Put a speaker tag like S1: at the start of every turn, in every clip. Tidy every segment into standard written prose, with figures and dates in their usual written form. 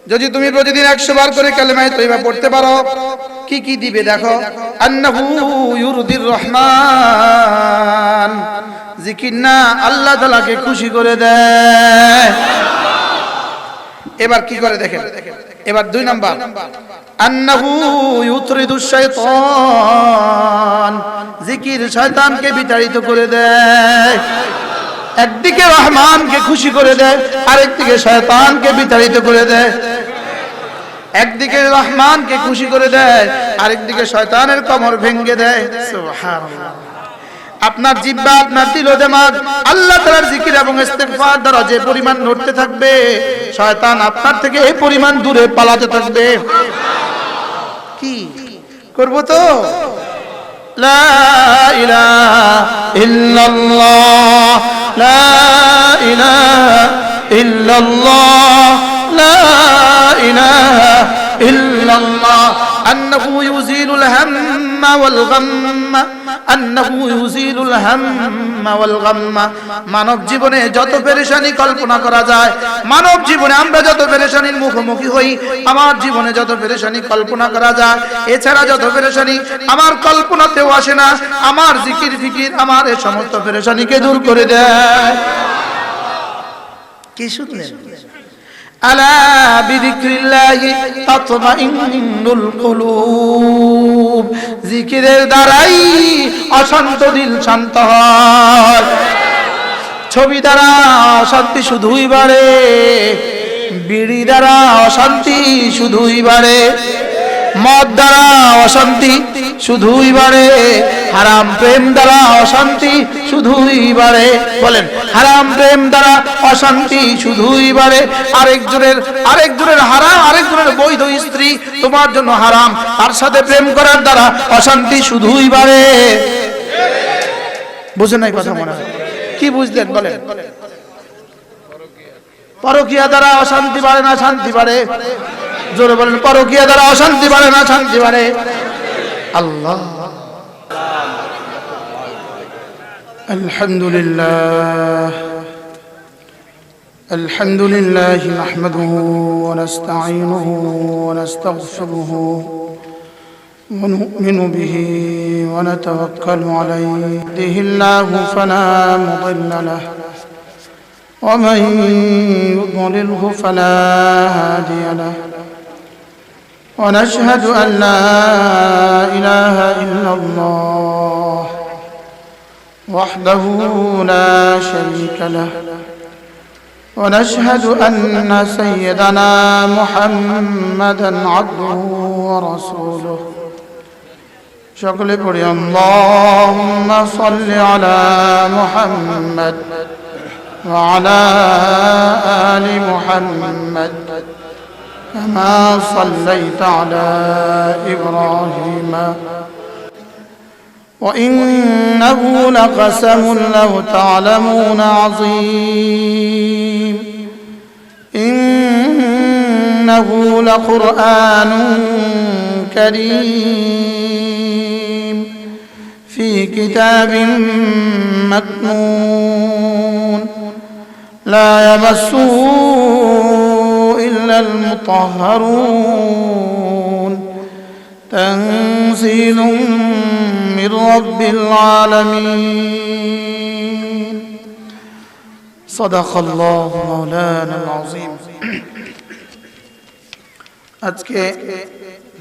S1: যদি তুমি প্রতিদিন 100 বার করে কালেমা তয়্যিবা পড়তে পারো, কি কি দিবে দেখো। আন্নাহু ইউরদির রহমান, জিকির না আল্লাহ তাআলাকে খুশি করে দেয়। এবার কি করে দেখেন, এবার 2 নাম্বার, আন্নাহু ইউতরিদুশ শাইতান, জিকির শয়তানকে বিতাড়িত করে দেয়। একদিকে রহমানকে খুশি করে দেয়, আরেকদিকে শয়তানকে বিতাড়িত করে দেয়। একদিকে রহমানকে খুশি করে দেয়, আরেকদিকে শয়তানের কোমর ভেঙে দেয়। সুবহানাল্লাহ। আপনার জিহ্বা, আপনার দিল ও দিমাগ আল্লাহ তাআলার জিকির এবং ইস্তিগফার দ্বারা যে পরিমাণ নড়তে থাকবে, শয়তান আপনার থেকে এই পরিমাণ দূরে পালাতে থাকবে। কি করব তো? লা ইলাহা ইল্লাল্লাহ, লা ইলাহা ইল্লাল্লাহ, লা ইলাহা ইল্লাল্লাহ। আন্নাহু ইউজিলুল হাম্মা ওয়াল গাম্মা, আন্নাহু ইউজিলুল হাম্মা ওয়াল গাম্মা। মানব জীবনে যত পেরেশানি কল্পনা করা যায়, মানব জীবনে আমরা যত পেরেশানির মুখোমুখি হই, আমার জীবনে যত পেরেশানি কল্পনা করা যায়, এছাড়া যত পেরেশানি আমার কল্পনাতেও আসে না, আমার জিকির ফিকির আমার এই সমস্ত পেরেশানিকে দূর করে দেয়। কি শুনলেন? আলা বিযিকরিল্লাহি তাতমাইন্নুল কুলুব, জিকিরের দ্বারাই অশান্ত দিল শান্ত হয়। ছবি দ্বারা অশান্তি শুধুই বাড়ে, বিড়ি দ্বারা অশান্তি শুধুই বাড়ে, মদ দ্বারা অশান্তি শুধুই বাড়ে, হারাম প্রেম দ্বারা অশান্তি শুধুই বাড়ে। বলেন, হারাম প্রেম দ্বারা অশান্তি শুধুই বাড়ে। আরেকজনের হারাম, আরেকজনের বৈধ স্ত্রী তোমার জন্য হারাম, তার সাথে প্রেম করার দ্বারা অশান্তি শুধুই বাড়ে। বুঝেন নাই কথা? মনে হয় কি বুঝলেন? বলেন, পরকীয়া দ্বারা অশান্তি বাড়ে না শান্তি বাড়ে? জোরে বলেন, পরকীয়া দ্বারা অশান্তি বাড়ে না শান্তি বাড়ে? আল্লাহ। আলহামদুলিল্লাহ, আলহামদুলিল্লাহ নাহমাদুহু ওয়া নাস্তাঈনুহু ওয়া নাস্তাগফিরুহু ওয়া নু'মিনু বিহি ওয়া নাতাওয়াক্কালু আলাইহি। ইয়াহদিহিল্লাহু ফালা মুদিল্লা লাহু ওয়া মান ইউদ্লিলহু ফালা হাদিয়া লাহু। ونشهد أن لا إله إلا الله وحده لا شريك له ونشهد أن سيدنا محمدا عبده ورسوله شكل بري اللهم صل على محمد وعلى آل محمد كما صليت على إبراهيم وإنه لقسم لو تعلمون عظيم إنه لقرآن كريم في كتاب مكنون لا يمسه إلا المطهرون تنزيل من رب العالمين صدق الله مولانا العظيم। আজকে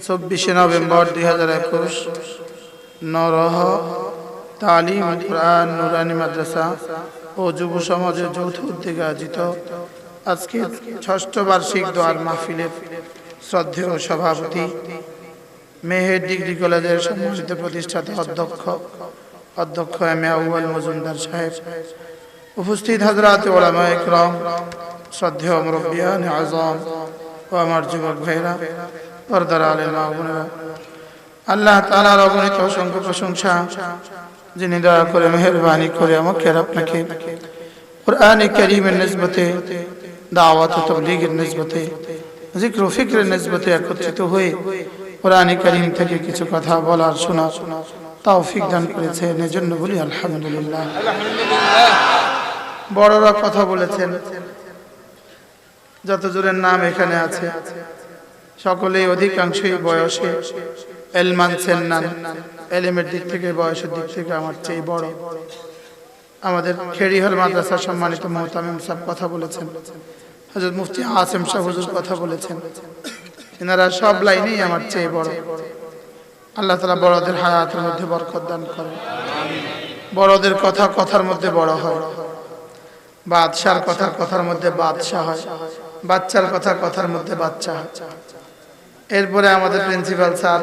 S1: 24 নভেম্বর 2021 নরহ তালিম কুরআন নুরানি মাদ্রাসা ও যুব সমাজের যৌথ উদ্যোগে আয়োজিত আজকে ৬ষ্ঠ বার্ষিক দোয়ার মাহফিলের শ্রদ্ধেয় সভাপতি, মেহের ডিগ্রি কলেজের সম্মানিত প্রতিষ্ঠাতা অধ্যক্ষ এম এ আউয়াল মজুমদার সাহেব, উপস্থিত হযরত উলামায়ে ইকরাম, শ্রদ্ধেয় মুরব্বিয়ান আযম ও আমার যুবক ভাইরা, পর্দার আলেম মা বোনেরা, আল্লাহ তাআলার অগণিত অসংখ্য প্রশংসা, যিনি দয়া করে মেহেরবানি করে আমাকে আপনাকে কুরআনে কারীমের নিসবতে, দাওয়াত ও তাবলীগের নিসবতে, জিক্র ও ফিকরের নিসবতে একত্রিত হয়ে কুরআনে কারীম থেকে কিছু কথা বলার শোনার তৌফিক দান করেছেন। এজন্য বলি আলহামদুলিল্লাহ। বড়রা কথা বলেছেন, যতজনের নাম এখানে আছে সকলেই অধিকাংশই বয়সে এলমান সেন্নান, এলিমের দিক থেকে বয়সের দিক থেকে আমার চেয়ে বড়। আমাদের খেড়িহল মাদ্রাসার সম্মানিত মোহতামিম সাহেব কথা বলেছেন, হযরত মুফতি আসিম শাহ হুজুর কথা বলেছেন, এনারা সব লাইনেই আমার চেয়ে বড়। আল্লাহ তাআলা বড়দের হায়াতের মধ্যে বরকত দান করেন। বড়দের কথা কথার মধ্যে বড় হয়, বাদশার কথা কথার মধ্যে বাদশাহ হয়, বাচ্চার কথা কথার মধ্যে বাচ্চা হয়। এরপরে আমাদের প্রিন্সিপাল স্যার,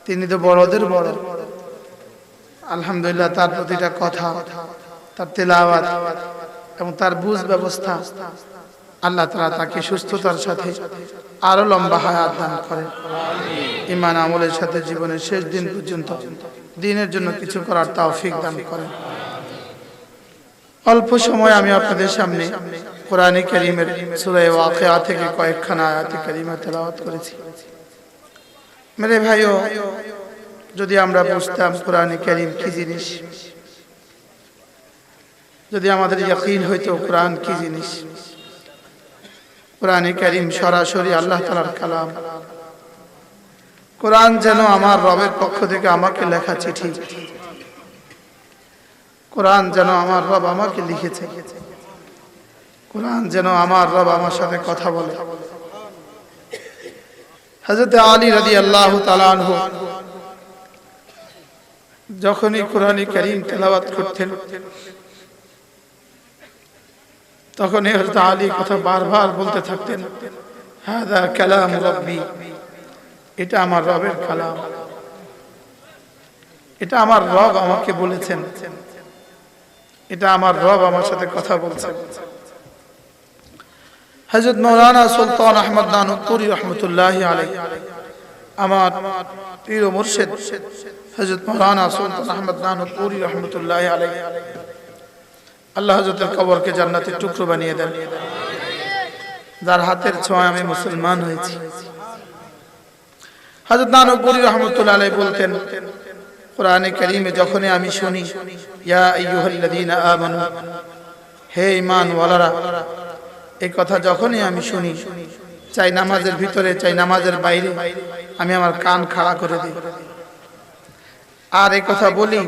S1: তিনি তো বড়দের বড়। আলহামদুলিল্লাহ, তার প্রতিটা কথা, তার তেলাওয়াত এবং তার বুঝ ব্যবস্থা, আল্লাহ তাআলা তাকে সুস্থতার সাথে আরো লম্বা হায়াত দান করেন। ঈমান আমলের সাথে জীবনের শেষ দিন পর্যন্ত দ্বীনের জন্য কিছু করার তৌফিক দান করেন। অল্প সময় আমি আপনাদের সামনে কোরআনে কারীমের সূরা ওয়াকিয়া থেকে কয়েকখানা আয়াতে কারীমা তেলাওয়াত করেছি। মেরে ভাইও, যদি আমরা বুঝতাম কোরআনে কারীম কি জিনিস, যদি আমাদের ইয়াকিন হইতো কোরআন কি জিনিস, কোরআনে কারীম সরাসরি আল্লাহ তাআলার কালাম, কোরআন যেন আমার রবের পক্ষ থেকে আমাকে লেখা চিঠি, কোরআন যেন আমার রব আমাকে লিখেছে, কোরআন যেন আমার রব আমার সাথে কথা বলে। হযরত আলী রাদিয়াল্লাহু তাআলা আনহু যখনই কোরআনে কারীম তেলাওয়াত করতেন, তখন হযরত আলী কথা বারবার বলতে থাকতেন, হাযা কালাম রাব্বি, এটা আমার রবের কালাম, এটা আমার রব আমাকে বলেছেন, এটা আমার রব আমার সাথে কথা বলছেন। হযরত মাওলানা সুলতান আহমদ নানুতুরি রহমাতুল্লাহি আলাইহি, আমার পীর ও মুর্শিদ হযরত মাওলানা সুলতান আহমদ নানুতুরি রহমাতুল্লাহি আলাইহি, আল্লাহ হযরতের কবরকে জান্নাতের টুকরো বানিয়ে দেন, যার হাতের ছোঁয়ায় আমি মুসলমান হয়েছি। হযরত নানুতুরি রহমাতুল্লাহি আলাইহি বলতেন, কোরআনে কারীমে যখনই আমি শুনি ইয়া আইয়ুহাল্লাযীনা আমানু, হে ঈমানওয়ালারা, এই কথা যখনই আমি শুনি, চাই নামাজের ভিতরে চাই নামাজের বাইরে, আমি আমার কান খাড়া করে দিই আর এই কথা বলি,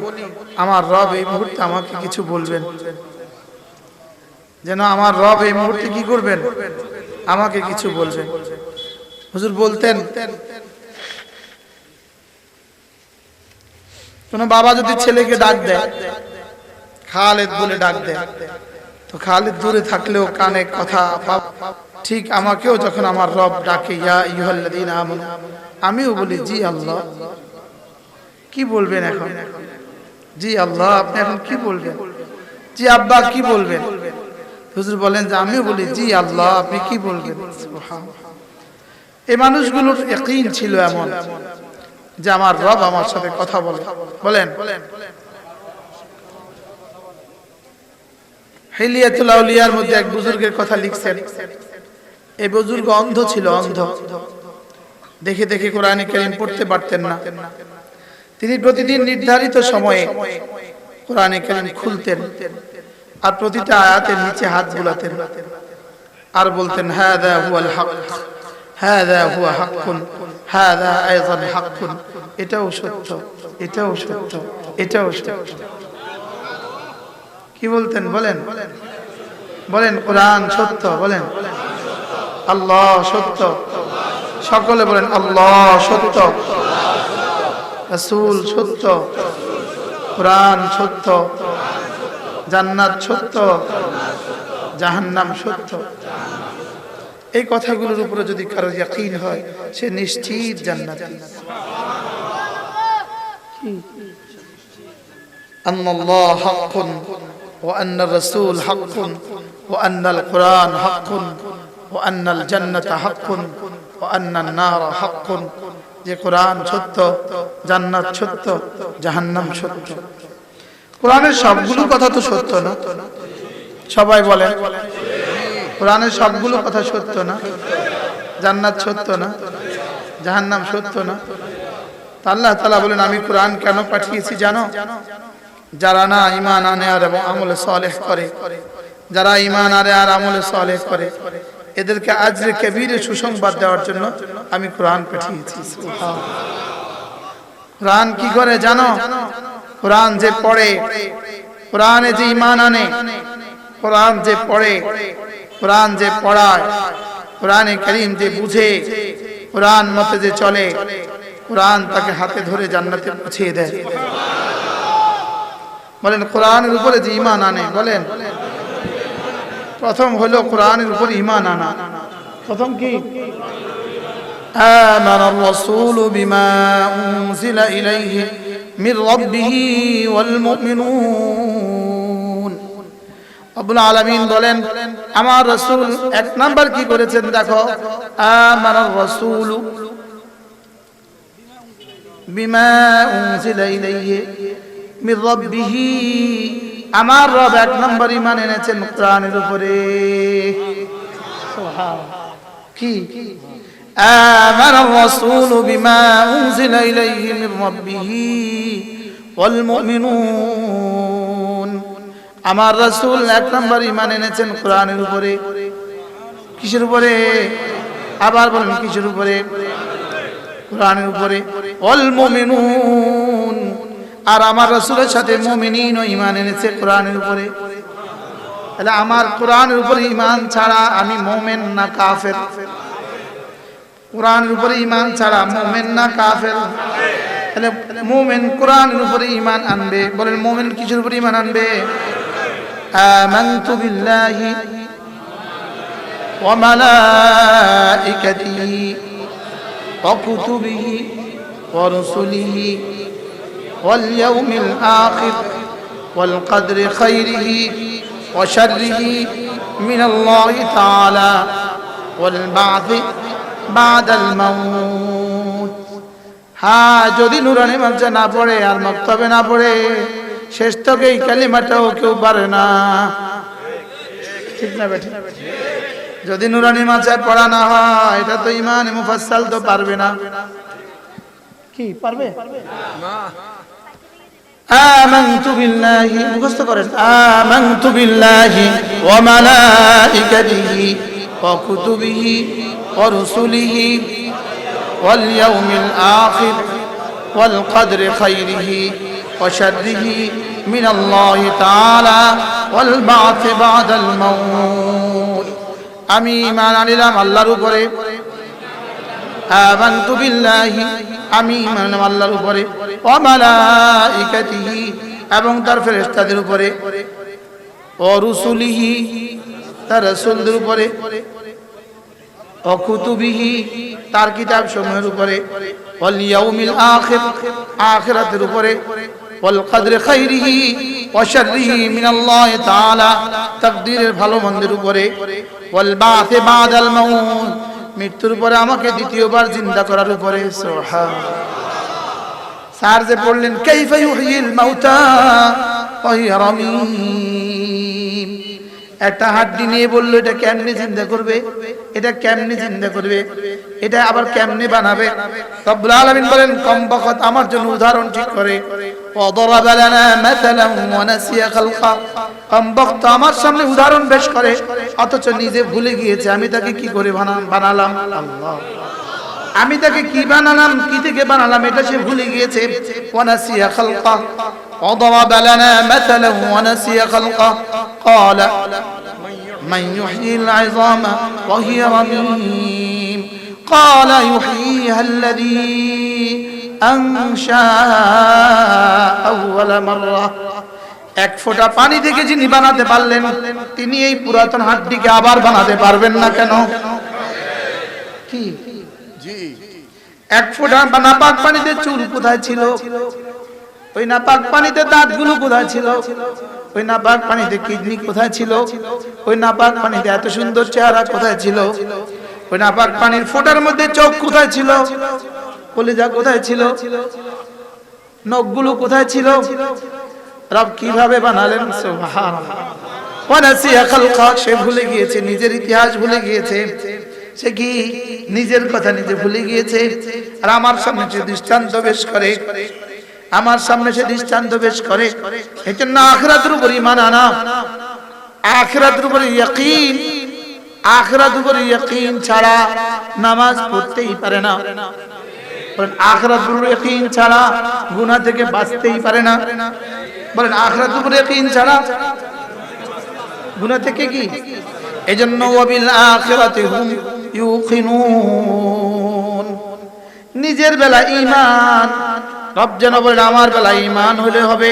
S1: আমার রব এই মুহূর্তে আমাকে কিছু বলবেন, যেন আমার রব এই মুহূর্তে কি করবেন, আমাকে কিছু বলবেন। হুজুর বলতেন, কোন বাবা যদি ছেলেকে ডাক দেয়, খালেদ বলে ডাক দেয়, তো খালেদ দূরে থাকলেও কানে কথা, ঠিক আমাকেও যখন আমার রব ডাকে ইয়া আইয়ুহাল্লাযীনা আমানু, আমিও বলি জি আল্লাহ। কি বলবেন এখন? জি আল্লাহ, আপনি এখন কি বলবেন? জি আব্বা কি বলবেন? হুজুর বলেন যে আমিও বলি জি আল্লাহ, আপনি কি বলবেন? সুবহানাল্লাহ। এই মানুষগুলোর ইয়াকিন ছিল এমন যে আমার রব আমার সাথে কথা বলে। বলেন, হিলিয়াতুল আউলিয়ার মধ্যে এক বুজুর্গের কথা লিখছেন। এই বুজুর্গ অন্ধ ছিল, অন্ধ, দেখে দেখে কোরআনে কারীম পড়তে পারতেন না। তিনি প্রতিদিন নির্ধারিত সময়ে কোরআনে কারীম খুলতেন আর প্রতিটা আয়াতের নিচে হাত বুলাতেন আর বলতেন, হাযা হুয়াল হক, হাযা হুয়া হাক্কুন, হাযা আইযান হাক্কুন, এটাও সত্য, এটাও সত্য, এটাও সত্য। কি বলতেন? বলেন, বলেন কোরআন সত্য, বলেন আল্লাহ সত্য, সকলে বলেন আল্লাহ সত্য, রাসূল সত্য, কোরআন সত্য, জান্নাত সত্য, জাহান্নাম সত্য। এই কথাগুলোর উপরে যদি কারো ইয়াকিন হয়, সে নিশ্চিত জান্নাতি। আল্লাহ হাক্কুন ওয়া আন্নার রাসূল হাক্কুন ওয়া আন্নাল কুরআন হাক্কুন ওয়া আন্নাল জান্নাতা হাক্কুন ওয়া আন্নান নারা হাক্কুন, যে কোরআন সত্য, জান্নাত সত্য, জাহান্নাম সত্য। কোরআনের সবগুলো কথা তো সত্য না? সবাই বলেন, কোরআনের সবগুলো কথা সত্য না? জান্নাত সত্য না? জাহান্নাম সত্য না? তা আল্লাহ তাআলা বলেন, আমি কোরআন কেন পাঠিয়েছি জানো? যারা না ঈমান আনে আর আমলে সালেহ করে, যারা ঈমান আনে আর আমলে সালেহ করে, এদেরকে আজরে কবীরে সুসংবাদ দেওয়ার জন্য আমি কোরআন পাঠিয়েছি। কোরআন কি করে জানো? কোরআন যে পড়ে, কোরআনে যে ঈমান আনে, কোরআন যে পড়ে, কোরআন যে পড়ায়, কোরআনে কারীম যে বুঝে, কোরআন মতে যে চলে, কোরআন তাকে হাতে ধরে জান্নাতে পৌঁছে দেয়। বলেন কোরআনের উপরে যে ঈমান আনে, বলেন প্রথম হলো কোরআনের উপর ঈমান আনা। প্রথম কি? আমানার রাসূলু বিমা উনজিলা ইলাইহি মির রাব্বিহি ওয়াল মুমিনুন। রব্বুল আলামিন বলেন আমার রাসূল এক নাম্বার কি করেছেন দেখো, আমানার রাসূলু বিমা উনজিলা ইলাইহি মির রাব্বিহি, আমার রব এক নম্বর ঈমান এনেছেন কোরআনের উপরে। কি? আমানার রাসূলু বিমা উনজিলা ইলাইহি মির রাব্বিহি ওয়াল মুমিনুন, আমার রাসূল এক নম্বর ঈমান এনেছেন কোরআনের উপরে। কিসের উপরে? আবার বলেন কিসের উপরে? কোরআনের উপরে। ওয়াল মুমিনুন, আর আমার রাসূলের সাথে মুমিনিনও ঈমান এনেছে কোরআনের উপরে। তাহলে আমার কোরআনের উপরে ঈমান ছাড়া আমি মুমিন না কাফের? কোরআনের উপরে ঈমান ছাড়া মুমিন না কাফের? তাহলে মুমিন কোরআনের উপরে ঈমান আনবে। বলেন মুমিন কিসের উপরে ঈমান আনবে? আমানতু বিল্লাহি ওয়া মালাইকাতিহি ওয়া কুতুবিহি ওয়া রুসুলিহি واليوم الآخر والقدر خيره وشره من الله تعالى والبعث بعد الموت। হ্যাঁ, যদি নুরানি মাদ্রাসা না পড়ে আর মক্তবে না পড়ে, শেষ থেকে এই কালিমাটাও কেউ পারে না। ঠিক না বেঠিক? যদি নুরানি মাদ্রাসায় পড়া না হয়, এটা তো ঈমান মুফাসসাল তো পারবে না। কি পারবে না? آمنت بالله মুখস্থ করেন, آمنت بالله وملائكته وكتبه ورسله واليوم الآخر والقدر خيره وشره من الله تعالى والبعث بعد الموت। আমি ঈমান আনলাম আল্লাহর উপরে। আমানতু বিল্লাহি, আমি ঈমান আনলাম আল্লাহর উপরে। ওয়া মালাইকাতিহি, এবং তার ফেরেশতাদের উপরে। ওয়া রুসুলিহি, তার রাসূলদের উপরে। ওয়া কুতুবিহি, তার কিতাব সমূহের উপরে। ওয়াল ইয়াউমিল আখির, আখিরাতের উপরে। ওয়াল কদরি খাইরিহি ওয়া শাররিহি মিনাল্লাহি তাআলা, তাকদীরের ভালো মন্দের উপরে। ওয়াল বা'থি বা'দাল মাউত, মৃত্যুর পরে আমাকে দ্বিতীয়বার জিন্দা করার উপরে। সুবহানাল্লাহ। স্যার যে পড়লেন কাইফা ইউহিল মাউতা ওয়া হিয়া রামীম, একটা হাড্ডি নিয়ে বললো এটা কেমনে জিন্দা করবে, এটা কেমনে জিন্দা করবে, এটা আবার কেমনে বানাবে। রব্বুল আলামিন বলেন কমবখত আমার জন্য উদাহরণ ঠিক করে। ওয়া দারাবা লানা মাসালান ওয়া নাসিয়া খালকা, কমবখত আমার সামনে উদাহরণ পেশ করে অথচ নিজে ভুলে গিয়েছে আমি তাকে কি করে বানালাম। আল্লাহ, আমি তাকে কি বানালাম, কি থেকে বানালাম এটা সে ভুলে গিয়েছে। ওয়া নাসিয়া খালকা, ওয়া দারাবা লানা মাসালান ওয়া নাসিয়া খালকা, ক্বালা মান ইউহয়িল ইযামা ওয়া হিয়া রামীম, ক্বালা ইউহয়িহা আল্লাযী আনশাহা আউওয়ালা মাররা। এক ফোঁটা পানি থেকে যিনি বানাতে পারলেন, তিনি এই পুরাতন হাড্ডিকে আবার বানাতে পারবেন না কেন? কি জি, এক ফোঁটা নাপাক পানিতে চুল কোথায় ছিল, ওই নাপাক পানিতে দাঁতগুলো কোথায় ছিল, ওই নাপাক পানিতে কিডনি কোথায় ছিল, ওই নাপাক পানিতে এত সুন্দর চেহারা কোথায় ছিল, ওই নাপাক পানির ফোঁটার মধ্যে চোখ কোথায় ছিল, কলিজা কোথায় ছিল, নখগুলো কোথায় ছিল, রব কিভাবে বানালেন। সুবহানাল্লাহ। ওয়া নাসিয়া খালকা, সে ভুলে গিয়েছে, নিজের ইতিহাস ভুলে গিয়েছে। সে কি নিজের কথা নিজে ভুলে গিয়েছে। আর আমার সামনে সে দৃষ্টান্ত পেশ করে, আমার সামনে সে দৃষ্টান্ত পেশ করে। এজন্য আখিরাতের উপর ঈমান আনা, আখিরাতের উপর ইয়াকিন, আখিরাত উপরে ইয়াকিন ছাড়া নামাজ পড়তেই পারে না। বলেন আখিরাত উপরে ইয়াকিন ছাড়া গুনাহ থেকে বাঁচতেই পারে না। বলেন আখিরাত উপরে ইয়াকিন ছাড়া গুনাহ থেকে কি? এজন্য ওয়াবিল আখিরাতি হুম ইউকিনুন। নিজের বেলা ঈমান, রব যেন বলেন আমার বেলা ঈমান হলে হবে,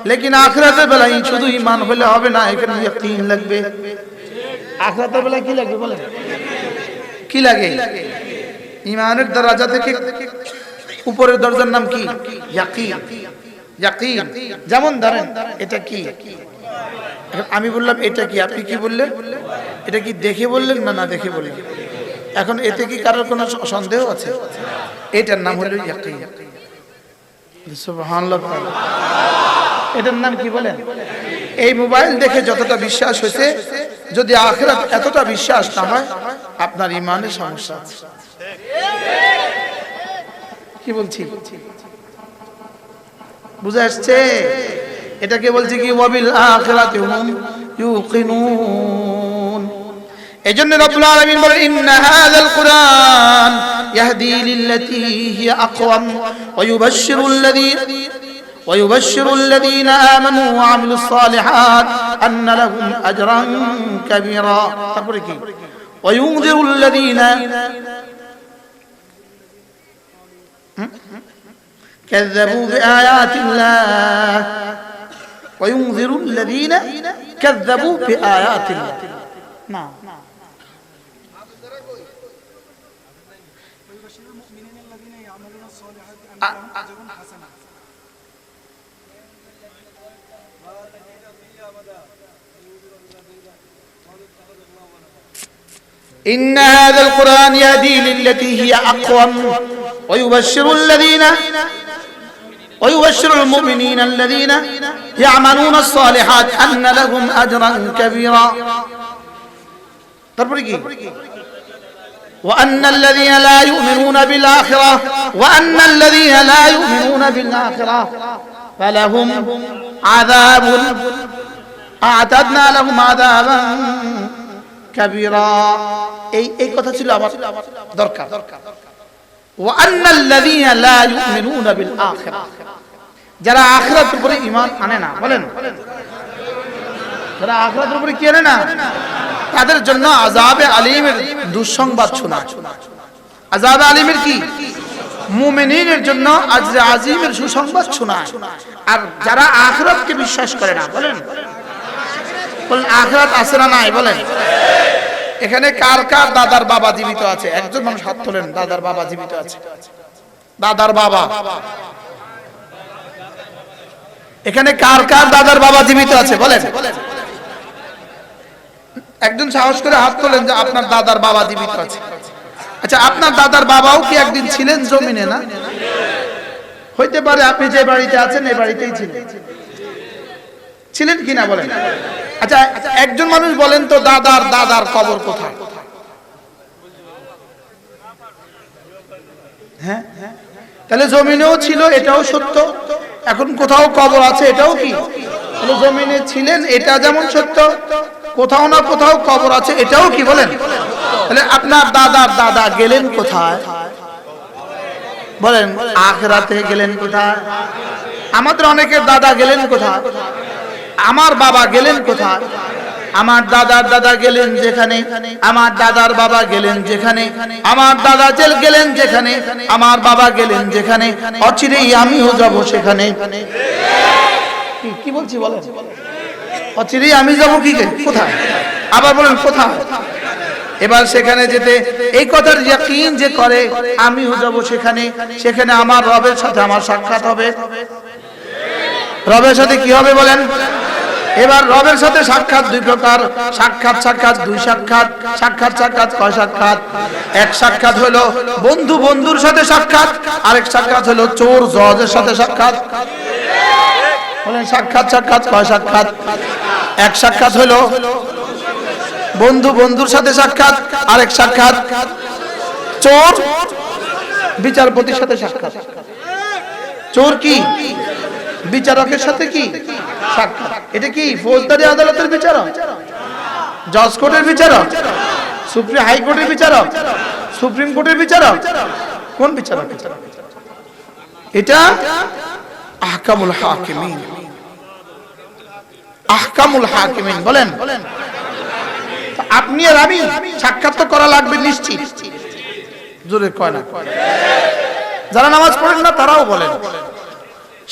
S1: লেকিন আখিরাতের বেলায় শুধু ঈমান হলে হবে না, এখানে ইয়াকিন লাগবে। আখিরাতের বেলায় কি লাগবে বলেন? কি লাগে? ঈমানের দরজা থেকে উপরের দরজার নাম কি? ইয়াকিন। ইয়াকিন যেমন ধরেন এটা কি, আমি বললাম এটা কি, আপনি কি বললেন? এটা কি দেখে বললেন না না দেখে বললেন? এখন এতে কি কারোর কোনো সন্দেহ আছে? এটার নাম হলো ইয়াকিন। সুবহানাল্লাহ। এটার নাম কি বলেন? এই মোবাইল দেখে যতটা বিশ্বাস হয়েছে, যদি আখিরাত এতটা বিশ্বাস না হয়, আপনার ঈমানের সমস্যা আছে। কি বলছি বুঝা আসছে? এটাকে বলছি কি ওয়াবিল আখিরাতি হুম ইউকিনুন। এজন্য রব্বুল আলামিন বলেন ইন্না হাযাল কুরআন ইয়াহদি লিল্লাতী হিয়া আকওয়াম ওয়া ইউবাশশিরুল লাযীনা আমানু ওয়া আমিলুস সালিহাত আন্না লাহুম আজরান কাবীরা। তারপরে কি? ওয়া ইউনযিরুল লাযীনা كذبوا بآيات الله وينذر الذين كذبوا بآيات الله. نعم. إن هذا القرآن يهدي للتي هي أقوم ويبشر المؤمنين الذين يعملون الصالحات أن لهم أجرا كبيرا. وأن الذين لا يؤمنون بالآخرة فلهم عذاب أعتدنا لهم عذابا كبيرا. এই কথা ছিল আমার দরকার। وأن الذين لا يؤمنون بالآخرة, যারা আখিরাতের উপরে ঈমান আনে না, বলেন যারা আখিরাতের উপরে কি আনে না, তাদের জন্য আযাবে আলীমের দুঃসংবাদ শোনা। আযাবে আলীমের কি? মুমিনের জন্য আজরে আজিমের সুসংবাদ শোনা। আর যারা আখিরাতকে বিশ্বাস করে না, বলেন আখিরাত আছে না নাই? বলেন এখানে কার কার দাদার বাবা জীবিত আছে? একজন মানুষ হাত তোলেন। দাদার বাবা জীবিত আছে? দাদার বাবা এখানে কার কার দাদার বাবা জীবিত আছে? বলেন একজন সাহস করে হাত তোলেন যে আপনার দাদার বাবা জীবিত আছে। আচ্ছা, আপনার দাদার বাবাও কি একদিন ছিলেন জমিনে? না, হইতে পারে আপনি যে বাড়িতে আছেন এই বাড়িতেই ছিলেন কিনা বলেন। আচ্ছা, একজন মানুষ বলেন তো দাদার কবর কোথায়? হ্যাঁ, তাহলে জমিনেও ছিল, এটাও সত্য। এখন কোথাও কবর আছে, এটাও কি? তাহলে জমিনে ছিলেন, এটা যেমন সত্য, কোথাও না কোথাও কবর আছে, এটাও কি? বলেন তাহলে আপনার দাদার দাদা গেলেন কোথায়? বলেন আখিরাতে গেলেন কোথায়? আমাদের অনেকের দাদা গেলেন কোথায়? আমার বাবা গেলেন কোথায়? আমার দাদার দাদা গেলেন যেখানে, আমার দাদার বাবা গেলেন যেখানে, আমার দাদা গেলেন যেখানে, আমার বাবা গেলেন যেখানে, অচিরেই আমিও যাব সেখানে। কি বলছি বলেন? অচিরেই আমি যাব কি কোথায়? আবার বলেন কোথায়? এবার সেখানে যেতে এই কথার ইয়াকিন যে করে আমিও যাব সেখানে, সেখানে আমার রবের সাথে আমার সাক্ষাৎ হবে। রবের সাথে কি হবে বলেন? এবার রবের সাথে সাক্ষাৎ দুই প্রকার, সাক্ষাৎ দুই সাক্ষাৎ। সাক্ষাৎ কয় সাক্ষাৎ? এক সাক্ষাৎ হলো বন্ধু বন্ধুর সাথে সাক্ষাৎ, আরেক সাক্ষাৎ হলো চোর জজের সাথে সাক্ষাৎ। বলেন সাক্ষাৎ কয় সাক্ষাৎ? এক সাক্ষাৎ হলো বন্ধু বন্ধুর সাথে সাক্ষাৎ, আরেক সাক্ষাৎ চোর বিচারপতির সাথে সাক্ষাৎ। চোর কি? বিচারকের সাথে কি সাক্ষাৎ। এটা কি ফৌজদারি আদালতের বিচারক, জজ কোর্টের বিচারক? সুপ্রিম হাইকোর্টের বিচারক, সুপ্রিম কোর্টের বিচারক, কোন বিচারক? এটা আহকামুল হাকিমিন, আহকামুল হাকিমিন। বলেন আপনি আর আমি সাক্ষাৎ তো করা লাগবে নিশ্চিত, জোরে কয় না? যারা নামাজ পড়েন না তারাও বলেন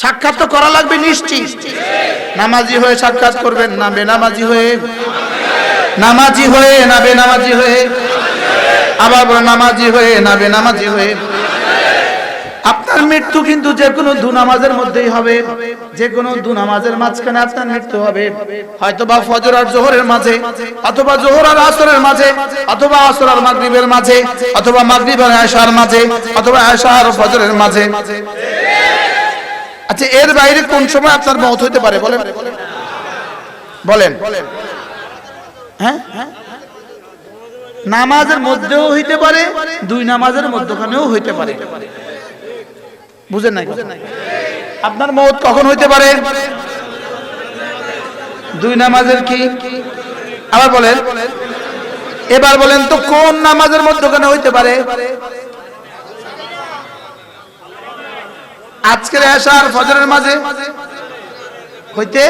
S1: সাক্ষাৎ তো করা লাগবে নিশ্চিত। নামাজি হয়ে সাক্ষাৎ করবেন না বেনামাজি হয়ে? নামাজি হয়ে না বেনামাজি হয়ে? আবার বলেন নামাজি হয়ে না বেনামাজি হয়ে? আপনার মৃত্যু কিন্তু যে কোনো দু নামাজের মধ্যেই হবে, যে কোনো দু নামাজের মাঝখানে আপনার মৃত্যু হবে। হয়তোবা ফজর আর জোহরের মাঝে, অথবা জোহর আর আসরের মাঝে, অথবা আসর আর মাগরিবের মাঝে, অথবা মাগরিব আর ইশার মাঝে, অথবা ইশা আর ফজরের মাঝে। আচ্ছা, এর বাইরে কোন সময় আপনার মওত হতে পারে বলেন? বলেন। হ্যাঁ, নামাজের মধ্যেও হইতে পারে, দুই নামাজের মধ্যখানেও হইতে পারে। বুঝেন নাই? আপনার মওত কখন হইতে পারে? দুই নামাজের কি? আবার বলেন, এবার বলেন তো কোন নামাজের মধ্যখানে হইতে পারে? আজকের ইশা আর ফজরের মাঝে হইতে,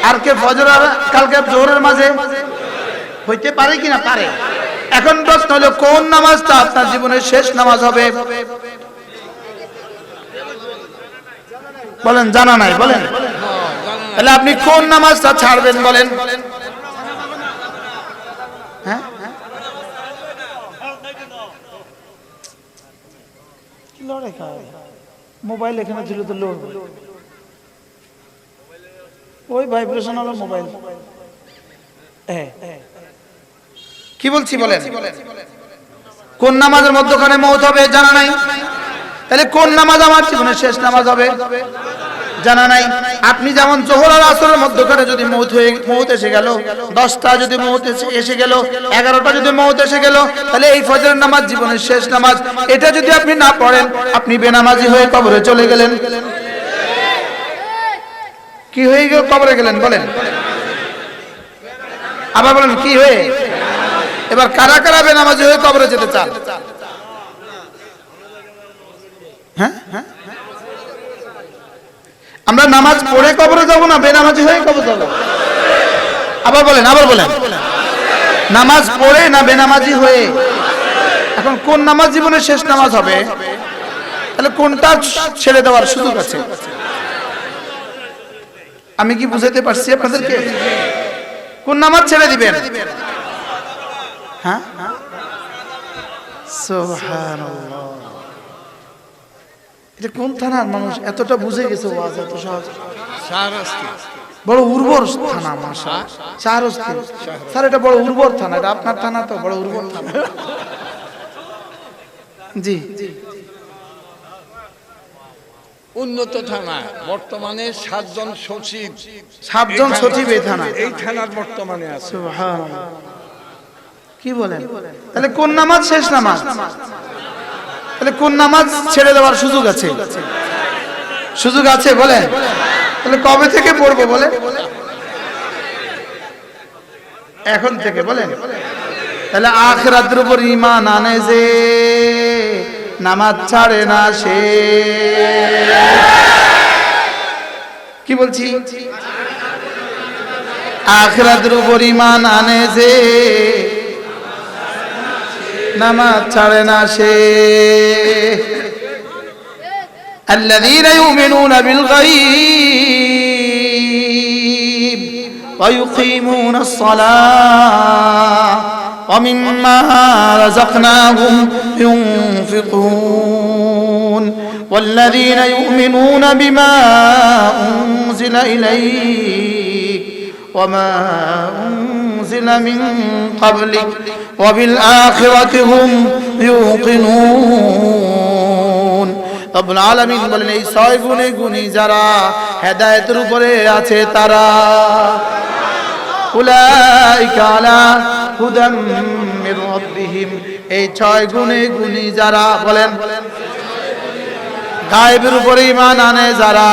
S1: আর কে ফজর আর কালকে জোহরের মাঝে হইতে পারে কিনা? পারে। এখন প্রশ্ন হলো কোন নামাজটা আপনার জীবনের শেষ নামাজ হবে? বলেন জানা নাই? বলেন তাহলে আপনি কোন নামাজটা ছাড়বেন বলেন? হ্যাঁ, কি লড়াই খায়? মোবাইল এখানে ছিল তো লোড, ওই ভাইব্রেশন হলো মোবাইল। কি বলছি বলেন? কোন নামাজের মধ্যখানে মওত হবে জানা নাই? তাহলে কোন নামাজ আমার জীবনের শেষ নামাজ হবে জানা নাই? আপনি যেমন জোহর আর আসরের মধ্যখানে যদি মওত এসে গেল, 10টা যদি মওত এসে গেল, 11টা যদি মওত এসে গেল, তাহলে এই ফজরের নামাজ জীবনের শেষ নামাজ। এটা যদি আপনি না পড়েন, আপনি বেনামাজি হয়ে কবরে চলে গেলেন। কি হয়ে গেল? কবরে গেলেন। বলেন আবার বলেন কি হয়ে? এবার কারা কারা বেনামাজি হয়ে কবরে যেতে চান? হ্যাঁ, আমরা নামাজ পড়ে কবরে যাব না বেনামাজি হয়ে কবরে যাব? আবার বলেন, আবার বলেন, নামাজ পড়ে না বেনামাজি হয়ে? এখন কোন নামাজ জীবনের শেষ নামাজ হবে? তাহলে কোনটা ছেড়ে দেওয়ার সুযোগ আছে? আমি কি বুঝাতে পারছি আপনাদেরকে? কোন নামাজ ছেড়ে দিবেন? হ্যাঁ, সুবহানাল্লাহ। এটা কোন থানার মানুষ এতটা বুঝে গেছে? ওয়াজ এত সহজ? বড় উর্বর থানা মাশাআল্লাহ, শাহরস্তি। স্যার এটা বড় উর্বর থানা, এটা আপনার থানা তো বড় উর্বর থানা। জি,
S2: উন্নত থানা। বর্তমানে 7 জন সচিব,
S1: 7 জন সচিব এই থানা,
S2: এই থানার বর্তমানে আছে।
S1: সুবহানাল্লাহ। কি বলেন? তাহলে কোন নামাজ শেষ নামাজ? তাহলে কোন নামাজ ছেড়ে দেওয়ার সুযোগ আছে? সুযোগ আছে বলেন? তাহলে কবে থেকে পড়বো বলে? এখন থেকে বলেন। তাহলে আখিরাতের উপর ঈমান আনে যে নামাজ ছাড়ে না সে। কি বলছি? আখিরাতের উপর ঈমান আনে যে নামাজ ছাড়ে না সে। الذين يؤمنون بالغيب ويقيمون الصلاة ومما رزقناهم ينفقون والذين يؤمنون بما أنزل إليك وما أنزل من قبلك وبالآخرة هم يوقنون রব্বুল আলামিন বলেন এই 6 গুণে গুণী যারা হেদায়েতের উপরে আছে তারা উলাইকা আলা হুদাম মির রাব্বিহিম। এই 6 গুণে গুণী যারা বলেন গায়েবের উপরে ঈমান আনে যারা,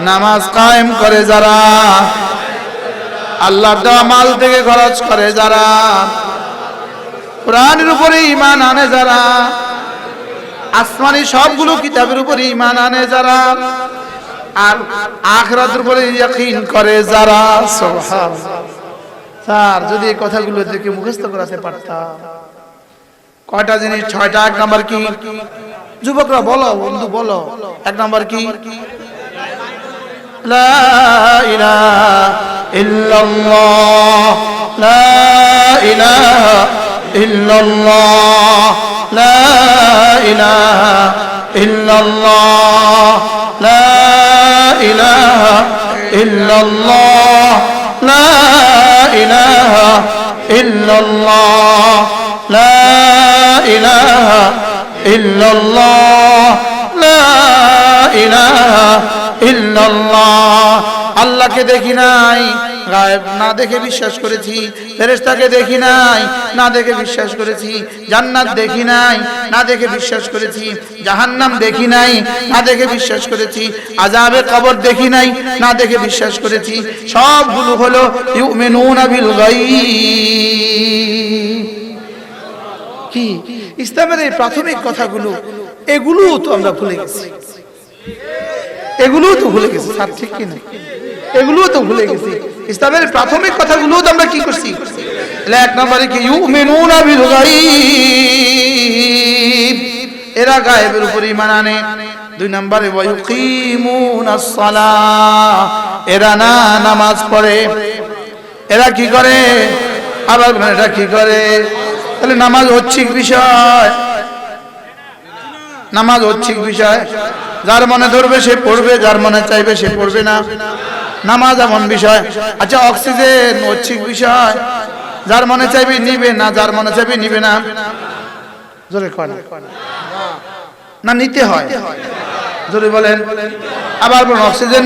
S1: নামাজ কায়েম করে যারা, আল্লাহর দেওয়া মাল থেকে খরচ করে যারা, কোরআনের উপরে ঈমান আনে যারা, আসমানি সবগুলো কিতাবের উপরে ঈমান আনে যারা, আর আখিরাতের উপরে ইয়াকিন করে যারা। সুবহানাল্লাহ। স্যার যদি এই কথাগুলো থেকে মুখস্থ করাতে পারতাম। কয়টা জিনিস? 6টা। এক নাম্বার কি? যুবকরা বলো, বন্ধু বলো, এক নাম্বার কি? লা ইলাহা ইল্লাল্লাহ, লা ইলাহা ইল্লাল্লাহ, লা ইলাহা ইল্লাল্লাহ, লা ইলাহা ইল্লাল্লাহ, লা ইলাহা ইল্লাল্লাহ, লা ইলাহা ইল্লাল্লাহ, লা ইলাহা ইল্লাল্লাহ। আল্লাহকে দেখি নাই, গায়েব না দেখে বিশ্বাস করেছি। ফেরেশতাকে দেখি নাই, না দেখে বিশ্বাস করেছি। জান্নাত দেখি নাই, না দেখে বিশ্বাস করেছি। জাহান্নাম দেখি নাই, না দেখে বিশ্বাস করেছি। আযাবে কবর দেখি নাই, না দেখে বিশ্বাস করেছি। সবগুলো হলো ইউমিনুনা বিল গায়ব। কি ইসলামের এই প্রাথমিক কথাগুলো, এগুলো তো আমরা ভুলে গেছি। এগুলো তো ভুলে গেছি স্যার, ঠিক কি না? এগুলো তো ভুলে গেছি। ইসলামের প্রাথমিক কথাগুলো তো আমরা কি করছি? এক নম্বরে কি? ইউমিনুনা বিল গায়ব, এরা গায়েবের উপর ঈমান আনে। 2 নম্বরে ওয়া ইউকিমুনাস সালাহ, এরা না নামাজ পড়ে। এরা কি করে? আবার এরা কি করে? তাহলে নামাজ ঐচ্ছিক বিষয়, নামাজ ঐচ্ছিক বিষয়। যার মনে ধরবে সে পড়বে, যার মনে চাইবে সে পড়বে না। নামাজ এমন বিষয়। আচ্ছা অক্সিজেন ঐচ্ছিক বিষয়, যার মনে চাইবে নিবে না, যার মনে চাইবে নিবে না। জোরে কর না, নিতে হয়। জোরে বলেন। আবার বলুন অক্সিজেন,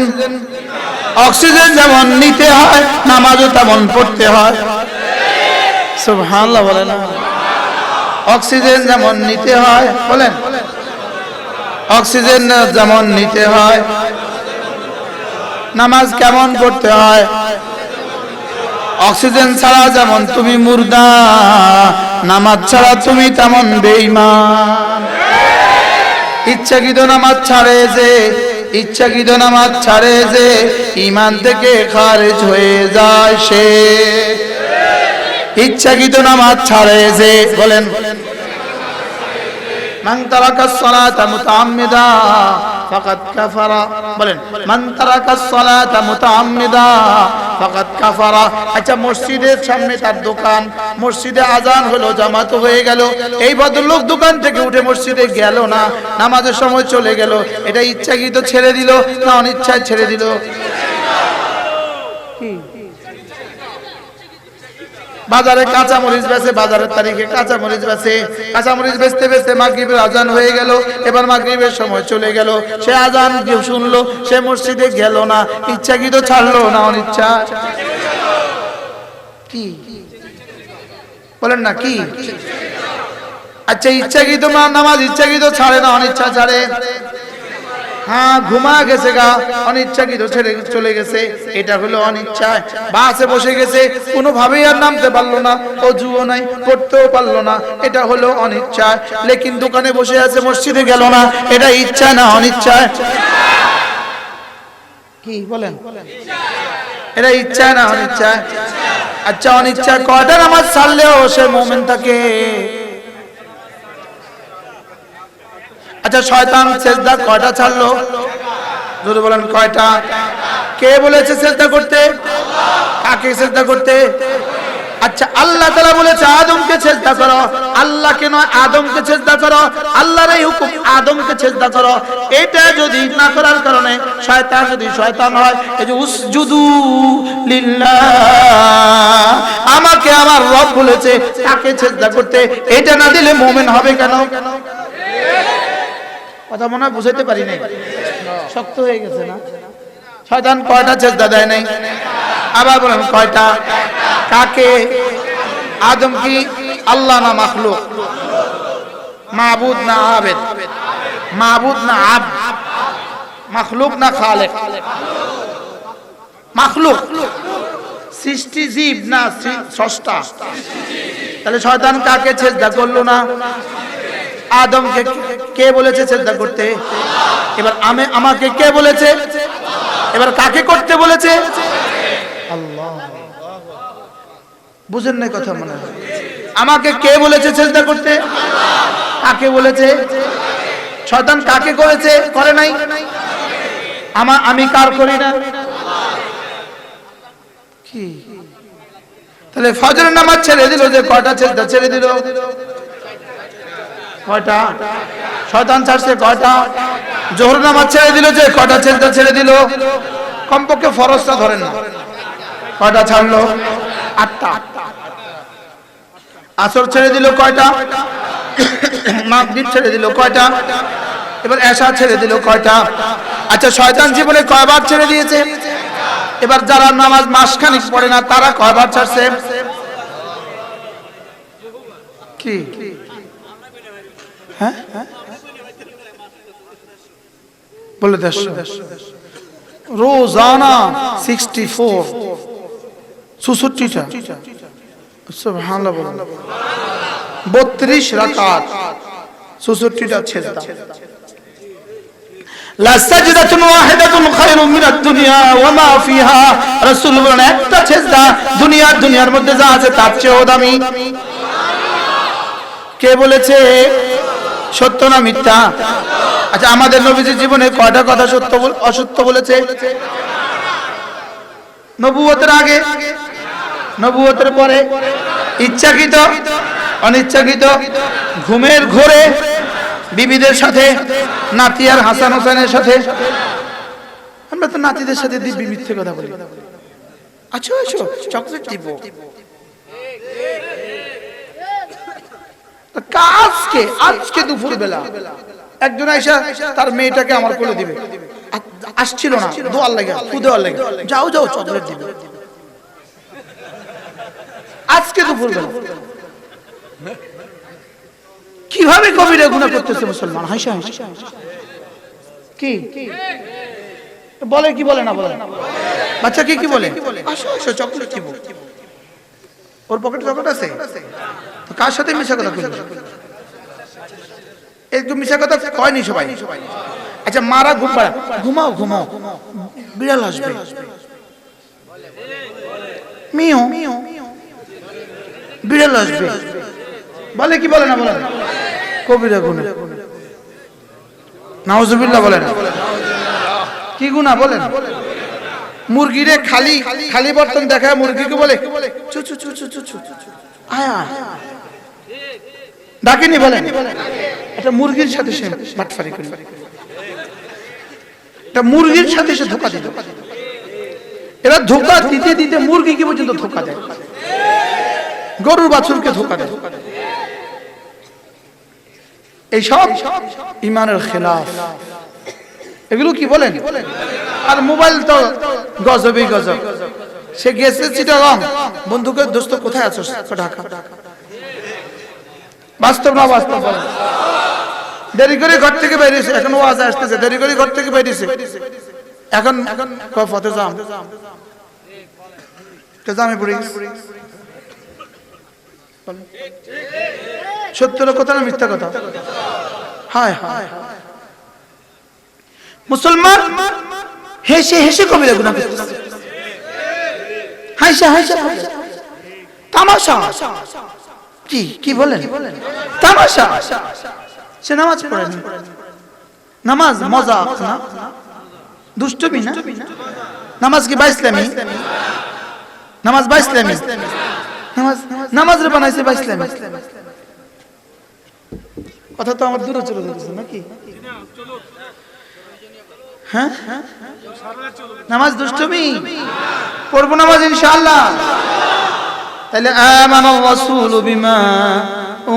S1: অক্সিজেন যেমন নিতে হয় নামাজও তেমন পড়তে হয়। সুবহানাল্লাহ বলেন। অক্সিজেন যেমন নিতে হয়, বলেন অক্সিজেন যেমন নিতে হয়, নামাজ কেমন পড়তে হয়। অক্সিজেন ছাড়া যেমন তুমি মুর্দা, নামাজ ছাড়া তুমি তেমন বেঈমান। ইচ্ছাকৃত নামাজ ছাড়ে যে, ইচ্ছাকৃত নামাজ ছাড়ে যে, ঈমান থেকে খারিজ হয়ে যায় সে। ইচ্ছাকৃত নামাজ ছাড়ে যে, বলেন মান তারাকাস সালাতা মুতাআম্মিদা ফাকাদ কাফারা, বলেন মান তারাকাস সালাতা মুতাআম্মিদা ফাকাদ কাফারা। আচ্ছা মসজিদের সামনে তার দোকান, মসজিদে আজান হলো, জামাত হয়ে গেল, এই ভদ্রলোক দোকান থেকে উঠে মসজিদে গেল না, নামাজের সময় চলে গেল, এটা ইচ্ছাকৃত ছেড়ে দিল না অনিচ্ছায় ছেড়ে দিল? বাজারে কাঁচা মরিচ বেচে, বাজারের তারিখে কাঁচা মরিচ বেচে, কাঁচা মরিচ বেচতে বেচতে মাগরিবের আজান হয়ে গেল, এবার মাগরিবের সময় চলে গেল, সে আজান কেউ শুনলো, সে মসজিদে গেল না, ইচ্ছাকৃত ছাড়লো না অনিচ্ছা? কি বলেন না কি? আচ্ছা ইচ্ছাকৃত নামাজ ইচ্ছাকৃত ছাড়ে না অনিচ্ছা ছাড়ে? হ্যাঁ ঘুমা গেছে গা, অনিচ্ছাকৃত ছেড়ে চলে গেছে, এটা হলো অনিচ্ছায়। বাসে বসে গেছে, কোনোভাবেই আর নামতে পারলো না, অজুও নাই, পড়তেও পারলো না, এটা হলো অনিচ্ছায়। লেকিন দোকানে বসে আছে, মসজিদে গেল না, এটা ইচ্ছা না অনিচ্ছায়? কি বলেন? এটা ইচ্ছা না অনিচ্ছায়? আচ্ছা অনিচ্ছায় কয়টা নামাজ ছাড়লেও সে মুমিন থাকে? আচ্ছা শয়তান সেজদা কয়টা ছাড়লো? যদি বলেন কয়টা? কে বলেছে সেজদা করতে? কাকে সেজদা করতে? আচ্ছা আল্লাহ তাআলা বলেছে আদমকে সেজদা করো, আল্লাহকে নয় আদমকে সেজদা করো, আল্লাহর এই হুকুম আদমকে সেজদা করো। এটা যদি না করার কারণে শয়তান যদি শয়তান হয়, এই যে উসজুদু লিল্লাহ, আমাকে আমার রব বলেছে তাকে সেজদা করতে, এটা না দিলে মুমিন হবে কেন? কথা মনে হয় বুঝাইতে পারি নাই, শক্ত হয়ে গেছে না? শয়তান কয়টা সেজদা দেয় নাই? আবার বলেন কয়টা? কাকে? আদম কি আল্লাহ না মাখলুক? মাবুদ না আবেদ? মাবুদ না আবদ? মাখলুক না খালেক? মাখলুক। সৃষ্টি জীব না স্রষ্টা? তাহলে শয়তান কাকে সেজদা করলো না? আদমকে কে বলেছে সেজদা করতে? এবার আমাকে কে বলেছে? এবার কাকে করতে বলেছে? আল্লাহ। বুঝেন না কথা মনে হয়? আমাকে কে বলেছে সেজদা করতে? কাকে বলেছে? শয়তান কাকে করেছে? করে নাই। আমি কার করি না? কি? তাহলে ফজরের নামাজ ছেড়ে দিল যে কয়টা সেজদা ছেড়ে দিল? কয়টা? শয়তান ছাড়ছে কয়টা? জোহর নামাজ ছেড়ে দিল যে কয়টা সেজদা ছেড়ে দিল? কমপক্ষে ফরজটা ধরেন না, কয়টা ছাড়লো? 8টা। আসর ছেড়ে দিল কয়টা? মাগরিব ছেড়ে দিল কয়টা? এবার এশা ছেড়ে দিল কয়টা? আচ্ছা, শয়তান জীবনে কয়বার ছেড়ে দিয়েছে? এবার যারা নামাজ মাসখানিক পড়ে না তারা কয়বার ছাড়ছে? কি? হ্যাঁ বলে 150 রোজানা 64 64টা সুবহানাল্লাহ বলেন 32 রাকাত 64টা সেজদা। লা সাজদাতুন ওয়াহিদাতুন খায়রুম মিনাদ দুনিয়া ওয়া মা ফিহা। রাসূল বলেন একটা সেজদা দুনিয়ার মধ্যে যা আছে তার চেয়েও দামি। কে বলেছে? সত্য না মিথ্যা? আচ্ছা, আমাদের নবীজির জীবনে কয়টা কথা সত্য অসত্য বলেছে? নবুয়তের আগে, নবুয়তের পরে, ইচ্ছাকৃত অনিচ্ছাকৃত, ঘুমের ঘোরে, বিবিদের সাথে, নাতি আর হাসান হোসেনের সাথে। আমরা তো নাতিদের সাথে দিব্যি মিথ্যে কথা বলি। আচ্ছা চকলেট দিব। আজকে দুপুর বেলা একজন আইসা তার মেয়েটাকে আমার কোলে দিবে, আসছিল না, দোয়ার লাগে, খুদেওয়ার লাগে, যাও চকলেট দিবে। আজকে দুপুর বেলা কিভাবে কবিরা গুনাহ করতেছে মুসলমান? হাসা কি বলে? কি বলে না বলে? বাচ্চা কি বলে? আসো চকলেট দিব। ওর পকেটে চকলেট আছে, তো কার সাথে মিশা কথা কইল? একদম মিশা কথা কয়নি সবাই। আচ্ছা, মারা ঘুমাও বিড়াল আসবে, মিও বিড়াল আসবে, বলে কি বলে না বলে? কবিরা গুনাহ। নাউজুবিল্লাহ বলেন। কি গুনাহ বলেন? মুরগিরে খালি বর্তন দেখায় মুরগিকে বলে চু চু চু চু চু চু আয়া, ডাকেনি বলেন? এটা মুরগির সাথে সে বাটফারি করে, এটা মুরগির সাথে সে ধোঁকা দিল। এরা ধোঁকা দিতে দিতে মুরগিকে পর্যন্ত ধোঁকা দেয়, গরুর বাছুরকে ধোঁকা দেয়। এই সব ঈমানের খেলাফ। এগুলো কি বলেন? আর মোবাইল তো গজবই গজব। সে গেছে চিটাগাং, বন্ধুকে দোস্ত কোথায় আছো? ঢাকা। বাস্তব না বাস্তব বলেন? দেরি করে ঘর থেকে বেরিয়েছে, এখন ওয়াজ আসতেছে, দেরি করে ঘর থেকে বেরিয়েছে, এখন ফতে জামে পড়ে গেছে। সত্যের কথা না মিথ্যা কথা? হায় হায়, মুসলমান হেসে কবিরা গুনাহ করতেছে। হাসা তামাশা। কি বলেন? তামাশা। সে নামাজ পড়ে না। নামাজ মজাক না, দুষ্টমি না। নামাজ কি বাইসলামি? নামাজ বাইসলামি? নামাজ রে বানাইছে বাইসলামি। কথা তো আমার দূরে চলে যাচ্ছে নাকি? হ্যাঁ, নামাজ দুষ্টমি? পড়বো নামাজ ইনশাআল্লাহ। তাহলে আমানার রাসূলু বিমা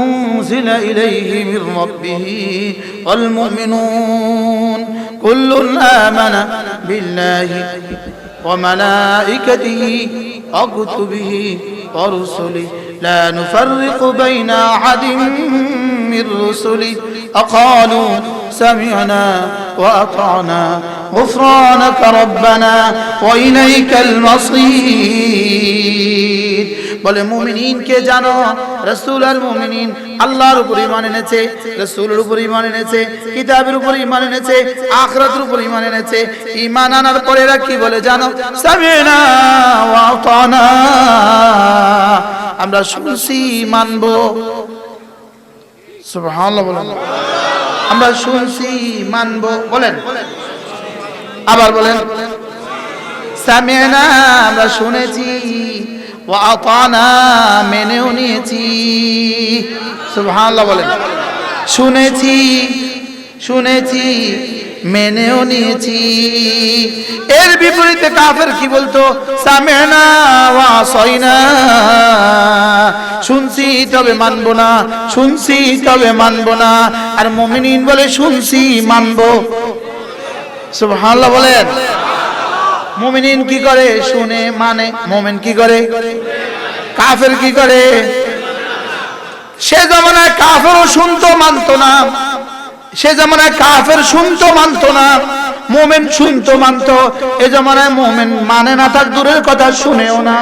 S1: উনজিলা ইলাইহি মির রাব্বিহি ওয়াল মুমিনুন কুল্লুন আমানা বিল্লাহি ওয়া মালাইকাতিহি ওয়া কুতুবিহি ওয়া রুসুলিহি লা নুফাররিকু বাইনা আহাদিন মির রুসুলিহি আকালু সামি'না ওয়া আতা'না غفرانك ربنا وإليك المصير। বলে মুমিনিনকে জানো, রাসূল আর মুমিনিন আল্লাহর উপর ঈমান এনেছে, রাসূলের উপর ঈমান এনেছে, কিতাবের উপর ঈমান এনেছে, আখিরাতের উপর ঈমান এনেছে। ঈমান আনার পরে এরা কি বলে জানো? সামি'না ওয়া আতানা, আমরা শুনছি মানব। সুবহানাল্লাহ বলেন, আমরা শুনছি মানব। বলেন, আবার বলেন, সামি'না আমরা শুনেছি, ওয়া আতানা মেনেও নিয়েছি। সুবহানাল্লাহ বলেন, শুনেছি শুনেছি মেনেও নিয়েছি। এর বিপরীতে কাফের কি বলতো? সামি'না ওয়া আসাইনা, শুনছি তবে মানব না, শুনছি তবে মানব না। আর মুমিনিন বলে শুনছি মানব। সুবহানাল্লাহ বলেন। মুমিনিন কি করে? শুনে মানে। মুমিন কি করে? কাফের কি করে? সে জামানায় কাফেরও শুনতো মানতো না, সে জামানায় কাফের শুনতো মানতো না, মুমিন শুনতো মানতো। এই জামানায় মুমিন মানে না থাক দূরের কথা, শুনেও না।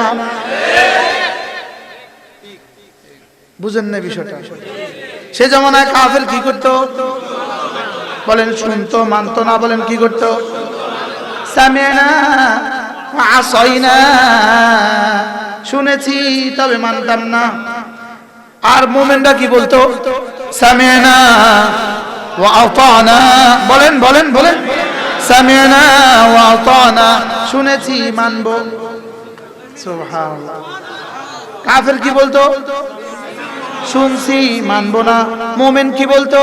S1: বুঝেন না বিষয়টা? সে জামানায় কাফের কি করতো? বলেন, শুনতো মানতো না। বলেন কি করতো? সামি'না ওয়া আসাইনা, শুনেছি তবে মানতাম না। আর মুমিনরা কি বলতো? সামি'না ওয়া আতানা। বলেন বলেন বলেন, সামি'না ওয়া আতানা, শুনেছি মানব। সুবহানাল্লাহ। কাফের কি বলতো? শুনছি মানব না। মুমিন কি বলতো?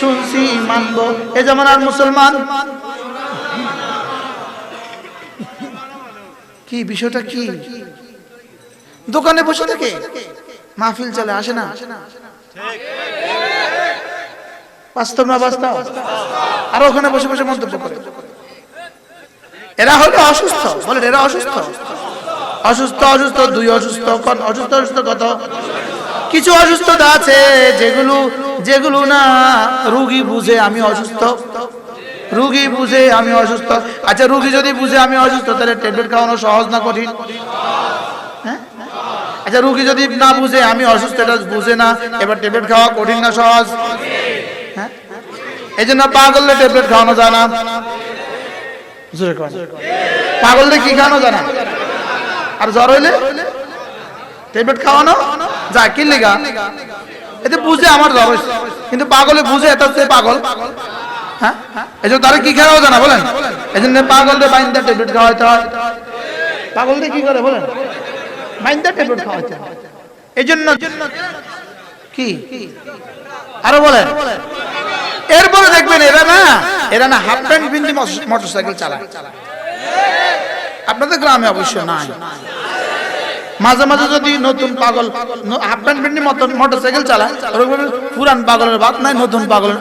S1: শুনছি মানব। এ জামানার মুসলমান কি বিষয়টা কি? দোকানে বসে থাকে, মাহফিল চলে, আসে না? বাস্তব না বাস্তব? আর ওখানে বসে বসে মন্তব্য করে। এরা হলো অসুস্থ। বলেন, এরা অসুস্থ। অসুস্থ অসুস্থ দুই অসুস্থ। অসুস্থ অসুস্থ কত? কিছু অসুস্থতা আছে যেগুলো না রোগী বুঝে আমি অসুস্থ, রোগী বুঝে আমি অসুস্থ। আচ্ছা, রোগী যদি বুঝে আমি অসুস্থ, তাহলে ট্যাবলেট খাওয়ানো সহজ না কঠিন? হ্যাঁ? আচ্ছা, রোগী যদি না বুঝে আমি অসুস্থ, এটা বুঝে না, এবার ট্যাবলেট খাওয়া কঠিন না সহজ? হ্যাঁ, এই জন্য পাগললে ট্যাবলেট খাওয়ানো যায় না। পাগললে কি খাওয়ানো যায় না? আর জ্বর হইলে ট্যাবলেট খাওয়ানো যায়। কি লেগা? এতে বুঝে আমার জ্বর হয়েছে, কিন্তু পাগলে বুঝে এটা হচ্ছে পাগল। হ্যাঁ, এই জন্য তারা কি খাওয়া যায় না? বলেন, এই জন্য পাগলদের বাইন্দা ট্যাবলেট খাওয়াইতে হয়। পাগলদের কি করে? বলেন, বাইন্দা ট্যাবলেট খাওয়াইতে হয়। এই জন্য কি আরো বলেন। এরপরে দেখবেন এরা না হাফ প্যান্ট পিন্ধে মোটরসাইকেল চালায়। আপনাদের গ্রামে অবশ্য নাই। মাঝে মাঝে যদি নতুন পাগল হাফ প্যান্ট পিন্ধে মোটরসাইকেল চালায়, পুরান পাগলের বাদ নাই, নতুন পাগলের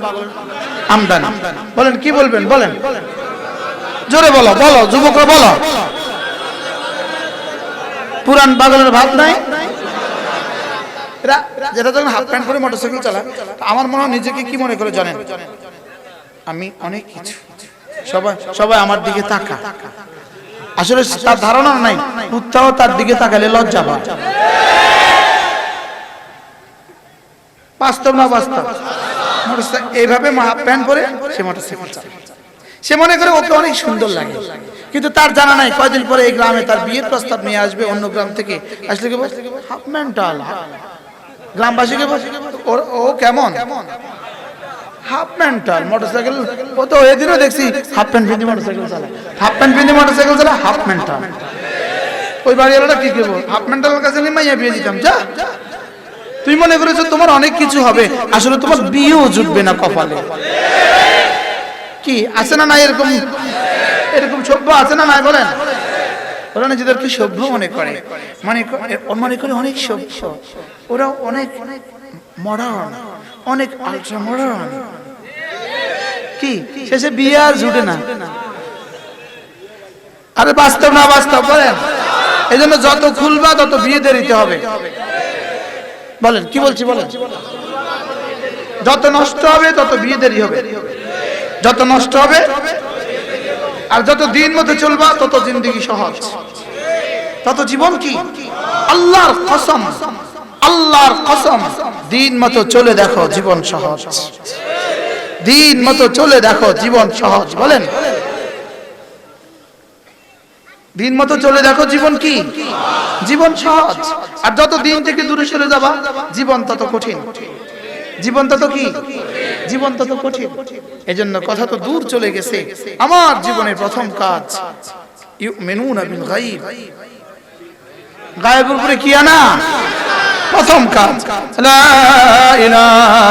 S1: আমদানি। বলেন, কি বলবেন? বলেন, জোরে বলো, বলো যুবকরা বলো। পুরান পাগলের ভাত নাই। যেটা যখন হাফ প্যান্ট পরে মোটরসাইকেল চালায়, আমার মনে হয় নিজেকে কি মনে করে জানেন? আমি অনেক কিছু, সবাই আমার দিকে তাকা। আসলে তার ধারণা নাই, কুত্তাও তার দিকে তাকালে লজ্জা পায়। বাস্তব না বাস্তব? এইভাবে হাফ প্যান্ট পরে সে মোটরসাইকেল চালায়। সে মনে করে ওকে অনেক সুন্দর লাগে, কিন্তু তার জানা নাই কয়দিন পরে এই গ্রামে তার বিয়ের প্রস্তাব নিয়ে আসবে অন্য গ্রাম থেকে। আসলে কি হাফ মেন্টাল গ্রামবাসীকে ও কেমন হাফ মেন্টাল মোটরসাইকেল। ও তো এদিনও দেখছি হাফ প্যান্ট পিন্ধে মোটরসাইকেল চালায়, হাফ প্যান্ট পিন্ধে মোটরসাইকেল চালায়, হাফ মেন্টাল। ওই বাড়িওয়ালাটা কি করবো? হাফ মেন্টালের কাছে নিয়ে মাইয়া বিয়ে দিতাম। যা, তুই মনে করেছো তোমার অনেক কিছু হবে, আসলে তোমার বিয়েও জুটবে না কপালে। কি আছে না নাই? এরকম সভ্য আছে না নাই? বলেন, ওরা নিজেদেরকে সভ্য মনে করে, মনে করে অনেক সভ্য, ওরা অনেক মডার্ন, অনেক আলট্রা মডার্ন। কি শেষে বিয়ে আর জুটে না। আরে বাস্তব না বাস্তব? বলেন, এই জন্য যত খুলবা তত বিয়ে দেরিতে হবে। বলেন, কি বলছি? বলেন, যত নষ্ট হবে তত বিয়ে দেরি হবে, যত নষ্ট হবে আর যত দিন মতো চলবা তত জিন্দেগি সহজ, তত জীবন কি আল্লাহর কসম, আল্লাহর কসম, দিন মতো চলে দেখো জীবন সহজ, দিন মতো চলে দেখো জীবন সহজ। বলেন দিন মতো চলে দেখো জীবন কি, জীবন সহজ। আর যত দিন থেকে দূরে সরে যাবা জীবন তত কঠিন, জীবন তত কি, জীবন তত কঠিন। এজন্য কথা তো দূর চলে গেছে। আমার জীবনের প্রথম কাজ ইউমিনুনা বিল গায়ব, গায়েবের উপরে কি আনা প্রথম কাজ। লা ইলাহা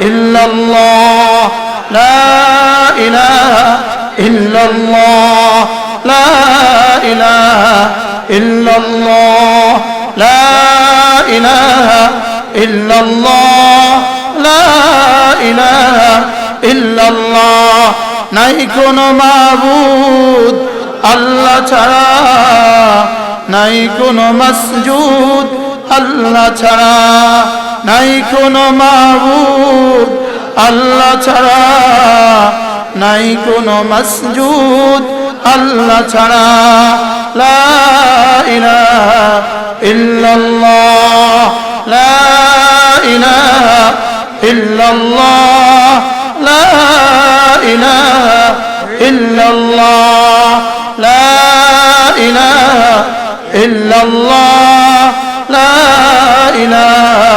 S1: ইল্লাল্লাহ, লা ইলাহা ইল্লাল্লাহ, লা ইলাহা ইল্লাল্লাহ, লা ইলাহা ইল্লাল্লাহ, লা ইলাহা ইল্লাল্লাহ। নাই কোনো মাবুদ আল্লাহ ছাড়া, নাই কোনো মাসজুদ আল্লাহ ছাড়া, নাই কোনো মাবুদ আল্লাহ ছাড়া, নাই কোনো মাসজুদ আল্লাহ ছাড়া। লা ইলাহা ইল্লাল্লাহ, লা ইলাহা ইল্লাল্লাহ, লা ইলাহা ইল্লাল্লাহ, লা ইলাহা ইল্লাল্লাহ, লা ইলাহা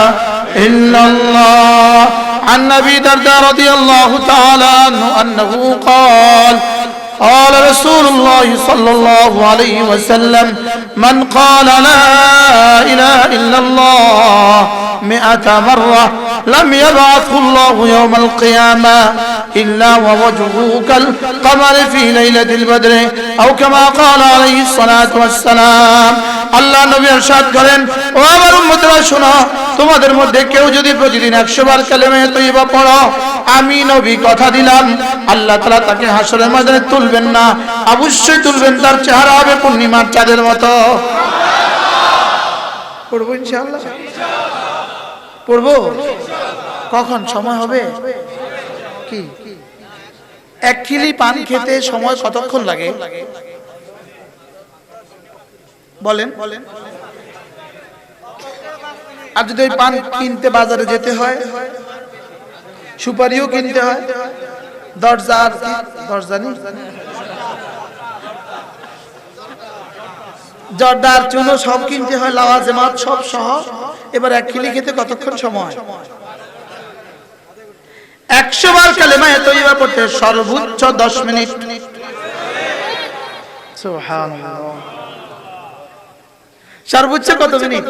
S1: ইল্লাল্লাহ। عن أبي درداء رضي الله تعالى عنه أنه قال قال رسول الله صلى الله عليه وسلم من قال لا إله إلا الله 100 مرة لم يبعثه الله يوم القيامة إلا ووجهه كالقمر في ليلة البدر أو كما قال عليه الصلاة والسلام। আল্লাহ নবী ইরশাদ করেন, ও আমার উম্মতরা শোনো, তোমাদের মধ্যে কেউ যদি প্রতিদিন 100 বার কালেমা তৈয়বা পড়ো, আমি নবী কথা দিলাম আল্লাহ তাআলা তাকে হাসরের ময়দানে তুলবেন না, অবশ্যই তুলবেন, তার চেহারা হবে পূর্ণিমার চাঁদের মতো। পড়বো ইনশাআল্লাহ, পড়বো। কখন সময় হবে কি? এক কিলি পান খেতে সময় কতক্ষণ লাগে বলেন? আর যদি ওই পান কিনতে বাজারে যেতে হয়, সুপারিও কিনতে হয়, জর্দার চুনো সব কিনতে হয়, লাওয়াজেমাত সব সহ। এবার এক কিলি খেতে কতক্ষণ সময়? 100 বার কালেমা তৈয়বা পড়তে সর্বোচ্চ 10 মিনিট। সুবহানাল্লাহ, সর্বোচ্চ কত মিনিট?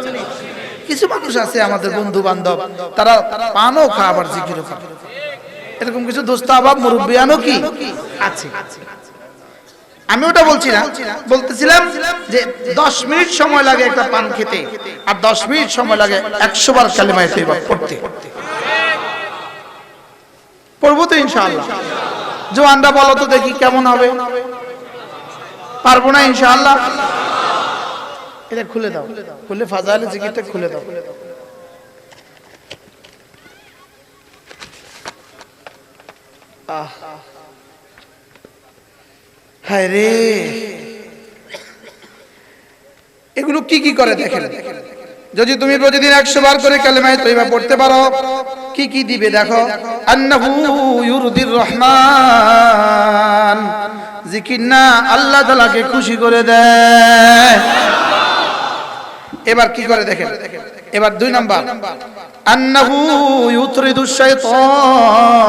S1: কিছু মানুষ আছে আমাদের বন্ধু বান্ধব, তারা পানও খায় আবার জিকিরও খায়, এরকম কিছু দোস্ত আবাব মুরব্বিয়ানও কি আছে। আমি ওটা বলছি না, বলতেছিলাম যে 10 মিনিট সময় লাগে একটা পান খেতে, আর 10 মিনিট সময় লাগে 100 বার কালেমা তৈয়বা পড়তে। পড়বো তো ইনশাআল্লাহ। জোয়ানরা বলো তো দেখি কেমন হবে? পারবো না ইনশাআল্লাহ। এটা খুলে দাও, খুলে ফাজাইলে জিকিরটা খুলে দাও। হায় রে, এগুলো কি কি করে দেখেন। যদি তুমি প্রতিদিন 100 বার করে কালেমা তৈয়বা পড়তে পারো, কি কি দিবে দেখো। আন্নাহু ইউরদির রহমান, জিকির না আল্লাহ তাআলাকে খুশি করে দেয়। এবার কি করে দেখেন, এবার 2 নাম্বার, আন্নাহু ইউতরিদুশ শাইতান,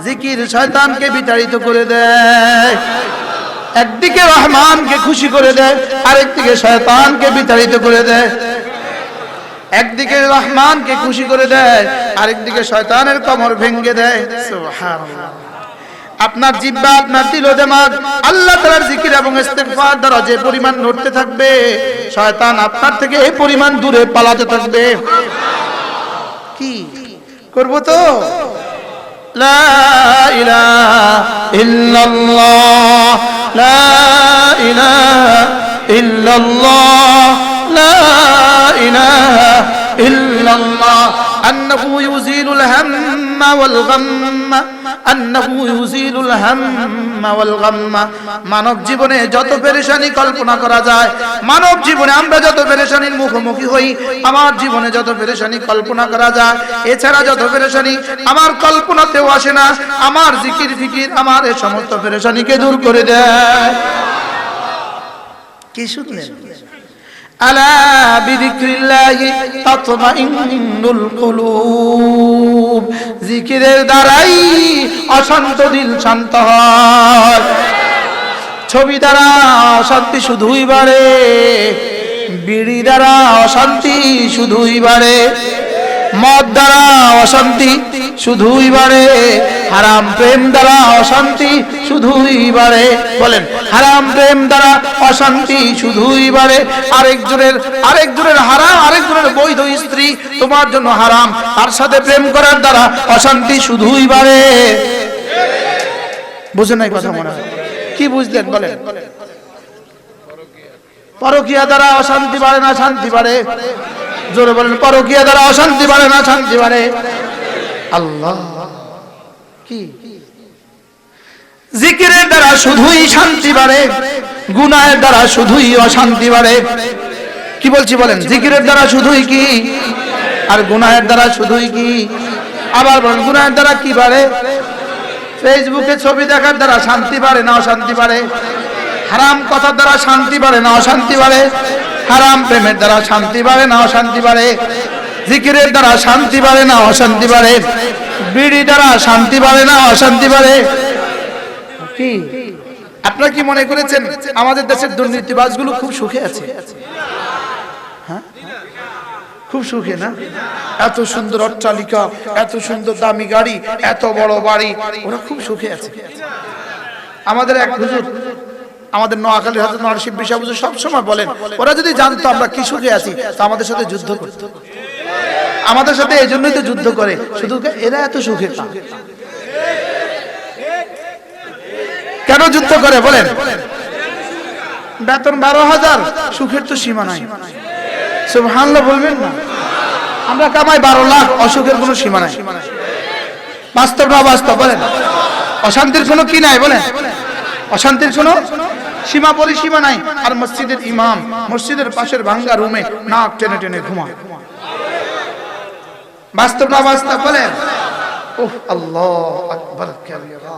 S1: জিকির শয়তানকে বিতাড়িত করে দেয়। একদিকে রহমানকে খুশি করে দেয়, আরেকদিকে শয়তানকে বিতাড়িত করে দেয়। একদিকে রহমানকে খুশি করে দেয়, আরেকদিকে শয়তানের কমর ভেঙে দেয়। সুবহানাল্লাহ। আপনার জিহ্বা, আপনার দিল ও দিমাগ আল্লাহ তাআলার জিকির এবং ইস্তিগফার দ্বারা যে পরিমাণ নড়তে থাকবে, শয়তান আপনার থেকে এই পরিমাণ দূরে পালাতে থাকবে। কি করব তো? লা ইলাহা ইল্লাল্লাহ, লা ইলাহা ইল্লাল্লাহ, লা ইলাহা ইল্লাল্লাহ। আন্নাহু ইউজিলুল হাম হাম্মা ওয়াল গাম্মা আন্নাহু ইউজিলুল হাম্মা ওয়াল গাম্মা। মানব জীবনে যত পেরেশানি কল্পনা করা যায়, মানব জীবনে আমরা যত পেরেশানির মুখোমুখি হই, আমার জীবনে যত পেরেশানি কল্পনা করা যায়, এছাড়া যত পেরেশানি আমার কল্পনাতেও আসে না, আমার জিকির ফিকির আমার এই সমস্ত পেরেশানিকে দূর করে দেয়। কি শুনলেন? আলা বিযিকরিল্লাহি তাতমাইন্নুল কুলুব। জিকিরের দ্বারাই অশান্ত দিল শান্ত হয়। ছবি দ্বারা অশান্তি শুধুই বাড়ে, বিড়ি দ্বারা অশান্তি শুধুই বাড়ে, মদ দ্বারা অশান্তি শুধুই বাড়ে, হারাম প্রেম দ্বারা অশান্তি শুধুই বাড়ে। বলেন, হারাম প্রেম দ্বারা অশান্তি শুধুই বাড়ে। আরেকজনের হারাম, আরেকজনের বৈধ স্ত্রী তোমার জন্য হারাম, তার সাথে প্রেম করার দ্বারা অশান্তি শুধুই বাড়ে। বুঝেন নাই কথা? মনে হয় কি বুঝলেন? বলেন, পরকীয়া দ্বারা অশান্তি বাড়ে না শান্তি বাড়ে? জোরে বলেন, পরকীয়া দ্বারা অশান্তি বাড়ে না শান্তি বাড়ে? আল্লাহ কি জিকিরের দ্বারা শুধুই শান্তি বাড়ে, গুনাহের দ্বারা শুধুই অশান্তি বাড়ে। কি বলছি বলেন? জিকিরের দ্বারা শুধুই কি আর গুনাহের দ্বারা শুধুই কি? আবার বলেন, গুনাহের দ্বারা কি বাড়ে? ফেসবুকে ছবি দেখার দ্বারা শান্তি বাড়ে না অশান্তি বাড়ে? হারাম কথার দ্বারা শান্তি বাড়ে না অশান্তি বাড়ে? হারাম প্রেমের দ্বারা শান্তি বাড়ে না অশান্তি বাড়ে? জিকিরের দ্বারা শান্তি বাড়ে না অশান্তি বাড়ে? বিড়ি দ্বারা শান্তি বাড়ে না অশান্তি বাড়ে? কি আপনারা কি মনে করেছেন আমাদের দেশের দুর্নীতিবাজগুলো খুব সুখে আছে? হ্যাঁ, খুব সুখে না? এত সুন্দর অট্টালিকা, এত সুন্দর দামি গাড়ি, এত বড় বাড়ি, ওরা খুব সুখে আছে। আমাদের এক হুজুর, আমাদের নোয়াখালীর হযরত নরসিংহ বিশা হুজুর সবসময় বলেন, ওরা যদি জানতো আমরা কি সুখে আছি তা আমাদের সাথে যুদ্ধ করতো। আমাদের সাথে এই জন্যই তো যুদ্ধ করে, শুধু এরা এত সুখে কেন যুদ্ধ করে বলেন? বেতন 12,000, সুখের তো সীমা নাই। সুবহানাল্লাহ বলবেন না? আমরা কামাই 12 লাখ, অসুখের কোনো সীমা নাই। বাস্তব না বাস্তব বলেন? অশান্তির কোনো কি নাই বলেন? অশান্তির কোনো সীমা পরিসীমা নাই। আর মসজিদের ইমাম মসজিদের পাশের ভাঙ্গা রুমে নাক টেনে টেনে ঘুমায়। বাস্তব না বাস্তব বলেন? ওহ আল্লাহু আকবার কাবীরা।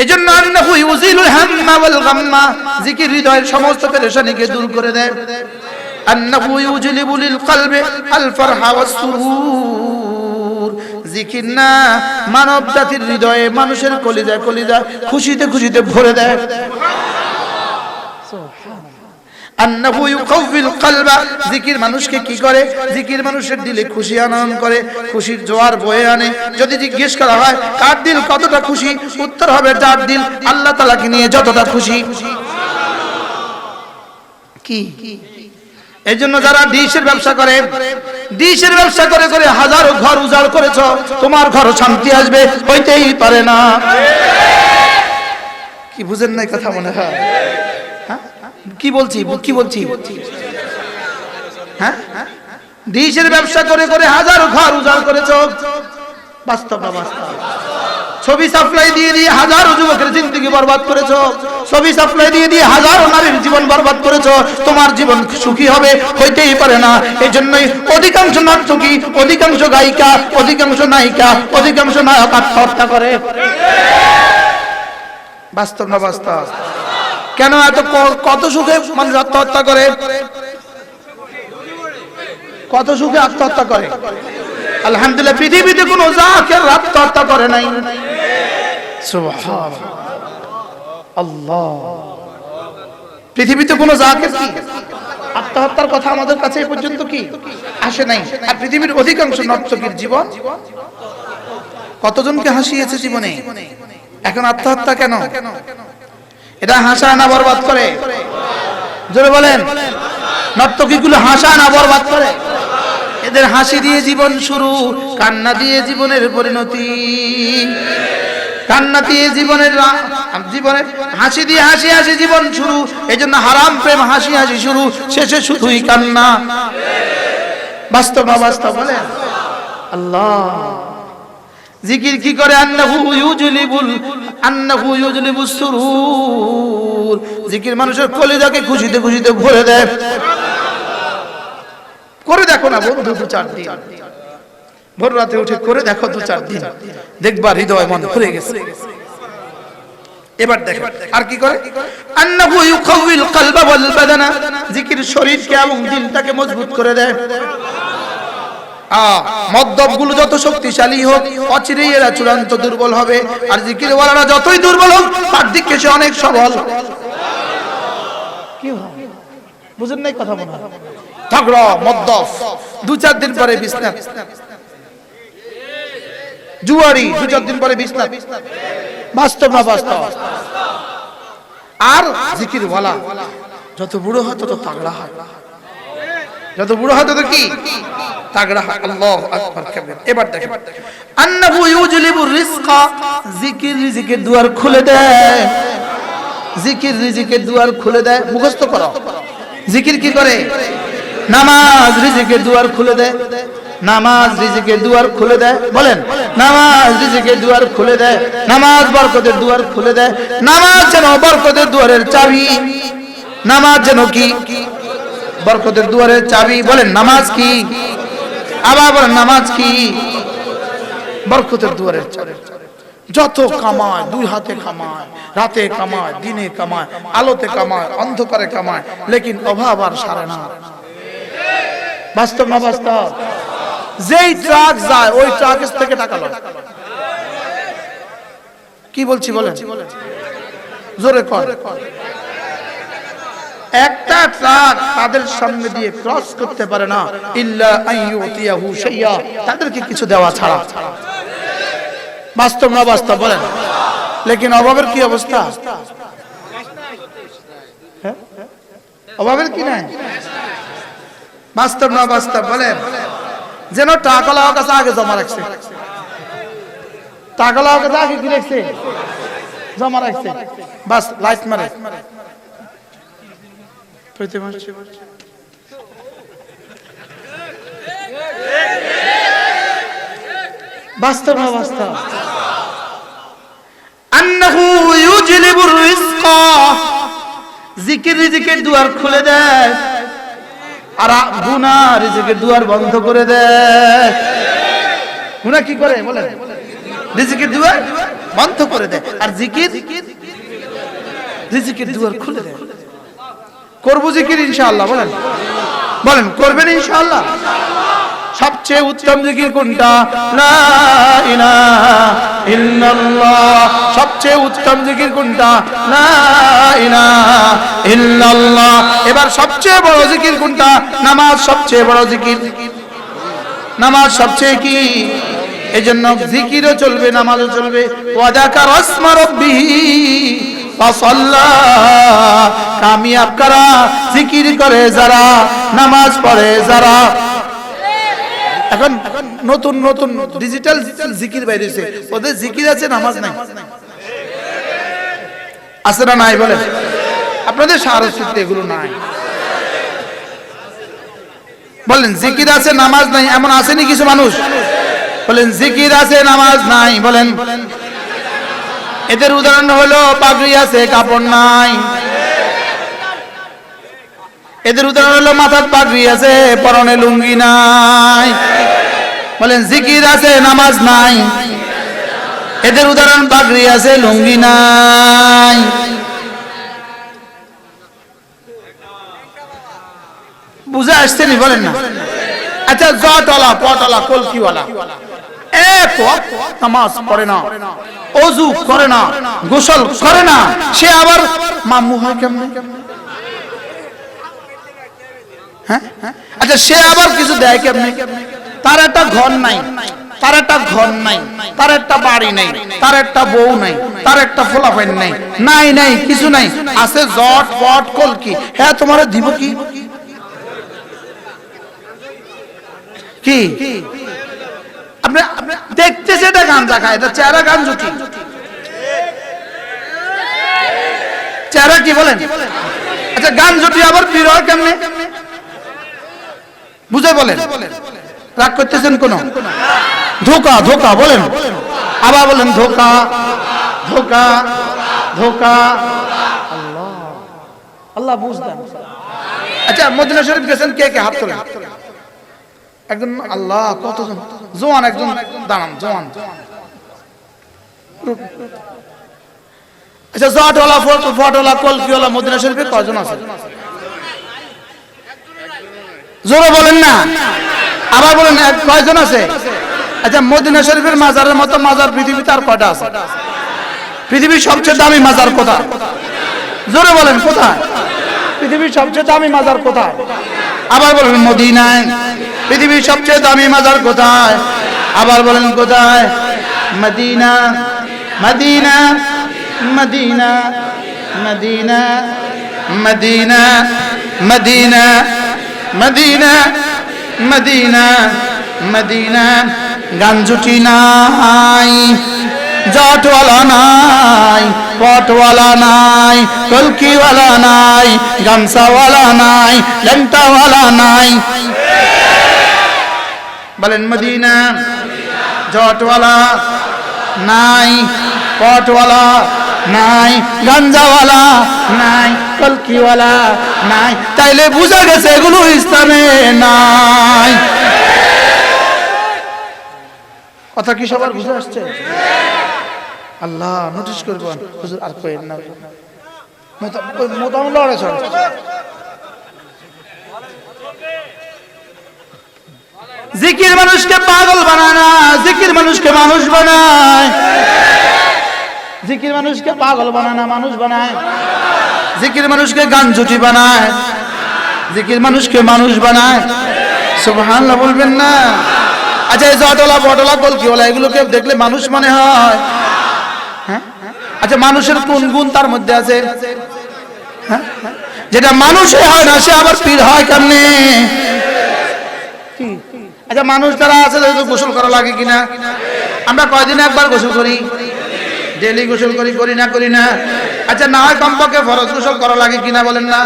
S1: এজন্য আন্নাহু ইউজিলুল হাম্মা ওয়াল গাম্মা, জিকির হৃদয়ের সমস্ত পেরেশানিকে দূর করে দেয়। আন্নাহু ইউজলিবু লিল কলবি আল ফারহা ওয়াস সুরুর। জিকির না মানব জাতির হৃদয়ে, মানুষের কলিজায় কলিজায় খুশিতে খুশিতে ভরে দেয়। আন্নাহু ইউকাউবিল কলবা, জিকির মানুষকে কি করে? জিকির মানুষের দিলে খুশি আনয়ন করে, খুশির জোয়ার বয়ে আনে। যদি জিজ্ঞেস করা হয় কার দিল কতটা খুশি, উত্তর হবে যার দিল আল্লাহ তাআলাকে নিয়ে যতটা খুশি। কি এই জন্য যারা ডিশের ব্যবসা করে, ডিশের ব্যবসা করে করে হাজারো ঘর উজাড় করেছ, তোমার ঘর শান্তি আসবে হইতেই পারে না। কি বুঝেন নাই কথা মনে হয়? কি বলছি কি বলছি? হ্যাঁ, ডিশের ব্যবসা করে করে হাজারো ঘর উজাড় করেছ, বাস্তব না বাস্তব? ছবি সাপ্লাই দিয়ে দিয়ে হাজারো যুবকের জিন্দেগি বরবাদ করেছো, ছবি সাপ্লাই দিয়ে দিয়ে হাজারো নারীর জীবন বরবাদ করেছো, তোমার জীবন সুখী হবে হইতেই পারে না। এই জন্যই অধিকাংশ নর্তকী, অধিকাংশ গায়িকা, অধিকাংশ নায়িকা, অধিকাংশ নায়ক আত্মহত্যা করে। বাস্তব না বাস্তব? কেন এত কত সুখে মানুষ আত্মহত্যা করে? কত সুখে আত্মহত্যা করে? আলহামদুলিল্লাহ, পৃথিবীতে কোনো জাকের আত্মহত্যা করে নাই। সুবহানাল্লাহ, আল্লাহ। পৃথিবীতে কোনো জাকের কি আত্মহত্যার কথা আমাদের কাছে এই পর্যন্ত কি আসে নাই। আর পৃথিবীর অধিকাংশ নর্তকীর জীবন কতজনকে হাসিয়েছে জীবনে, এখন আত্মহত্যা কেন? এটা হাসায় না বরবাদ করে? জোরে বলেন। নর্তকীগুলো হাসায় না বরবাদ করে? এদের হাসি দিয়ে জীবন শুরু, কান্না দিয়ে জীবনের পরিণতি। কান্না দিয়ে জীবনের হাসি দিয়ে হাসি হাসি জীবন শুরু। এই জন্য হারাম প্রেম হাসি হাসি শুরু, শেষে শুধুই কান্না। বাস্তব না বাস্তব বলেন? আল্লাহ। জিকির কি করে? আন্নাহু ইউজলিবুস সুরুর। জিকির মানুষের কলিজাকে খুশিতে খুশিতে ভরে দেয়। করে দেখো না বন্ধু, 2-4 দিন ভোর রাতে উঠে করে দেখো, 2-4 দিন দেখবা হৃদয় মন ভরে গেছে। এবার দেখো আর কি করে? আন্নাহু ইউকাউইল কলবা ওয়াল বাদানা। জিকির শরীরকে এবং দিলটাকে মজবুত করে দেয়। মদ্যপগুলো যত শক্তিশালী হোক, অচিরেই এরা চূড়ান্ত দুর্বল হবে। আর জিকিরওয়ালারা যতই দুর্বল হোক, তার দিকে সে অনেক সবল। কি হয় বুঝেন নাই কথা? মনে হয় ঝগড়া মদ্যপ, 2-4 দিন পরে বিছনাত। জুয়ারি 2-4 দিন পরে বিছনাত। বাস্তব না বাস্তব? আর জিকিরওয়ালা যত বুড়ো হয় তত তাগড়া হয়, যত বুড়ো হয় তত কি তাগড়া হয়। আল্লাহু আকবার কাবীর। এবার দেখেন, আন্নাহু ইউজলিবুর রিজকা। জিকির রিজিকের দুয়ার খুলে দেয়। জিকির রিজিকের দুয়ার খুলে দেয়। মুখস্থ করো। জিকির কি করে? নামাজ রিজিকের দুয়ার খুলে দেয়। নামাজ রিজিকের দুয়ার খুলে দেয়। বলেন, নামাজ রিজিকের দুয়ার খুলে দেয়। নামাজ বরকতের দুয়ার খুলে দেয়। নামাজ যেন বরকতের দুয়ারের চাবি। নামাজ যেন কি? বরকতের দুয়ারের চাবি। বলেন, নামাজ কি? আবার বলেন, নামাজ কি? বরকতের দুয়ারের চাবি। যত কামায়, 2 হাতে কামায়, রাতে কামায়, দিনে কামায়, আলোতে কামায়, অন্ধকারে কামায়, লেকিন অভাব আর সারে না। বাস্তব না বাস্তব? যেই ট্রাক যায় ওই ট্রাক থেকে টাকা লয়। কি বলছি বলেন, জোরে কর। একটা ট্রাক তাদের সামনে দিয়ে ক্রস করতে পারে না, ইল্লা আইয়ুতিয়াহু শাইয়া, তাদেরকে কিছু দেওয়া ছাড়া। বাস্তব না বাস্তব বলেন? লেকিন অভাবের কি অবস্থা? অভাবের কি নাই? বাস্তব না বাস্তব বলেন? যেন টাকালাও কাছে আগে জমা রাখছে, টাকালাও কাছে আগে কি রাখছে? জমা রাখছে। বাস লাইট মারে প্রতি মাসে। বাস্তব না বাস্তব? আন্নাহু ইউজলিবুর রিজকা। জিকির রিজিকের দুয়ার খুলে দেয়, আর গুনাহ রিজিকের দুয়ার বন্ধ করে দেয়। গুনাহ কি করে বলেন? রিজিকের দুয়ার বন্ধ করে দেয়। আর জিকির রিজিকের দুয়ার খুলে দেয়। করব জিকির ইনশাআল্লাহ। বলেন, বলেন করবেন ইনশাআল্লাহ? সবচেয়ে উত্তম জিকির কোনটা? লা ইলাহা ইল্লাল্লাহ। সবচেয়ে উত্তম জিকির কোনটা? লা ইলাহা ইল্লাল্লাহ। এবার সবচেয়ে বড় জিকির কোনটা? নামাজ সবচেয়ে বড় জিকির। নামাজ সবচেয়ে কি? এজন্য জিকিরও চলবে, নামাজও চলবে। ওয়া যাকারা ইসমা রাব্বিহি ফাসাল্লা। কামিয়াব কারা? জিকির করে যারা, নামাজ পড়ে যারা। এখন নতুন নতুন ডিজিটাল জিকির বাইরে হয়েছে, ওদের জিকির আছে, নামাজ নাই। আছে না নাই বলেন? আপনাদের সারস্বতীতে এগুলো নাই। বলেন, জিকির আছে নামাজ নাই, এমন আসেনি কিছু মানুষ? বলেন, জিকির আছে নামাজ নাই। বলেন, এদের উদাহরণ হলো পাগড়ি আছে কাপড় নাই। এদের উদাহরণ হলো মাথার পাগড়ি আছে পরনে লুঙ্গি নাই। বলেন, জিকির আছে নামাজ নাই। এদের উদাহরণ পাগড়ি আছে লুঙ্গি নাই। বুঝে আসছেনি? বলেন না? আচ্ছা, জটওয়ালা, পটওয়ালা, কলকিওয়ালা এক ওয়াক্ত নামাজ পড়ে না, ওযু করে না, গোসল করে না, সে আবার মামু হয় কেমনে? হ্যাঁ, আচ্ছা, সে আবার কিছু দেয় কেমনে? তার একটা ঘর নাই, তার একটা ঘর নাই, তার একটা বাড়ি নাই, তার একটা বউ নাই, তার একটা ফোলাফাইন নাই, নাই নাই কিছু নাই, আছে জট পট কলকি। হ্যাঁ, তোমার দিব কি? কি আপনি দেখতেছে এটা গাঞ্জা খায়, এটা চেহারা গাঞ্জুটি। চেহারা কি বলেন? আচ্ছা, গাঞ্জুটি আবার পীর হয় কেমনে? বুঝে বলেন? রাগ করতেছেন কোন? ধোকা ধোকা বলেন। আবার বলেন ধোকা ধোকা ধোকা। আল্লাহ আল্লাহ বুঝলেন। আচ্ছা মদিনা শরীফ গেছেন কে কে? হাত তোলেন। একজন। আল্লাহ কতজন? জোয়ান একজন দাঁড়ান, জোয়ান। আচ্ছা জটওয়ালা ফটওয়ালা কলকিওয়ালা মদিনা শরীফে কয়জন আছে? জোরে বলেন না। আবার বলেন কয়জন আছে? আচ্ছা মদিনা শরীফের মাজারের মতো মাজার পৃথিবীতে আর কয়টা আছে? পৃথিবীর সবচেয়ে দামি মাজার কোথায়? জোরে বলেন কোথায়? পৃথিবীর সবচেয়ে দামি মাজার কোথায়? আবার বলেন মদিনায়। পৃথিবীর সবচেয়ে দামি মাজার কোথায়? আবার বলেন কোথায়? Medina Medina Medina Medina Medina Medina Medina Medina Medina. গাঞ্জুটি নাই, জটওয়ালা নাই, পটওয়ালা নাই, কলকিওয়ালা নাই, গামছাওয়ালা নাই, লেংটাওয়ালা নাই। বলেন মদিনা। জটওয়ালা নাই, পটওয়ালা নাই, গাঞ্জাওয়ালা নাই, কলকিওয়ালা নাই। তাইলে বুঝা গেছে এগুলো ইসলামে নাই। কথা কি সবার বুঝে আসছে? আল্লাহ নোটিস করবেন হুজুর আর কইেন না। মোটামুটি লড়ে চল। জিকির মানুষকে পাগল বানায় না, জিকির মানুষকে মানুষ বানায়। জিকির মানুষকে পাগল বানায় না, মানুষ বানায়। জিকির মানুষকে গাঞ্জুটি বানায়, জিকির মানুষকে মানুষ বানায়। সুবহানাল্লাহ বলবেন না? আচ্ছা এই জটওয়ালা বটওয়ালা কলকিওয়ালা এগুলোকে দেখলে মানুষ মনে হয়? হ্যাঁ। আচ্ছা মানুষের কোন গুণ তার মধ্যে আছে? হ্যাঁ, যেটা মানুষে হয় না সে আবার পীর হয় কেমনে? আচ্ছা মানুষ যারা আছে তাদের গোসল করা লাগে কিনা? আমরা কয়দিনে একবার গোসল করি? ডেলি গোসল করি, করি না করি না? আচ্ছা না হয় কমপক্ষে ফরজ গোসল করা লাগে কিনা বলেন না?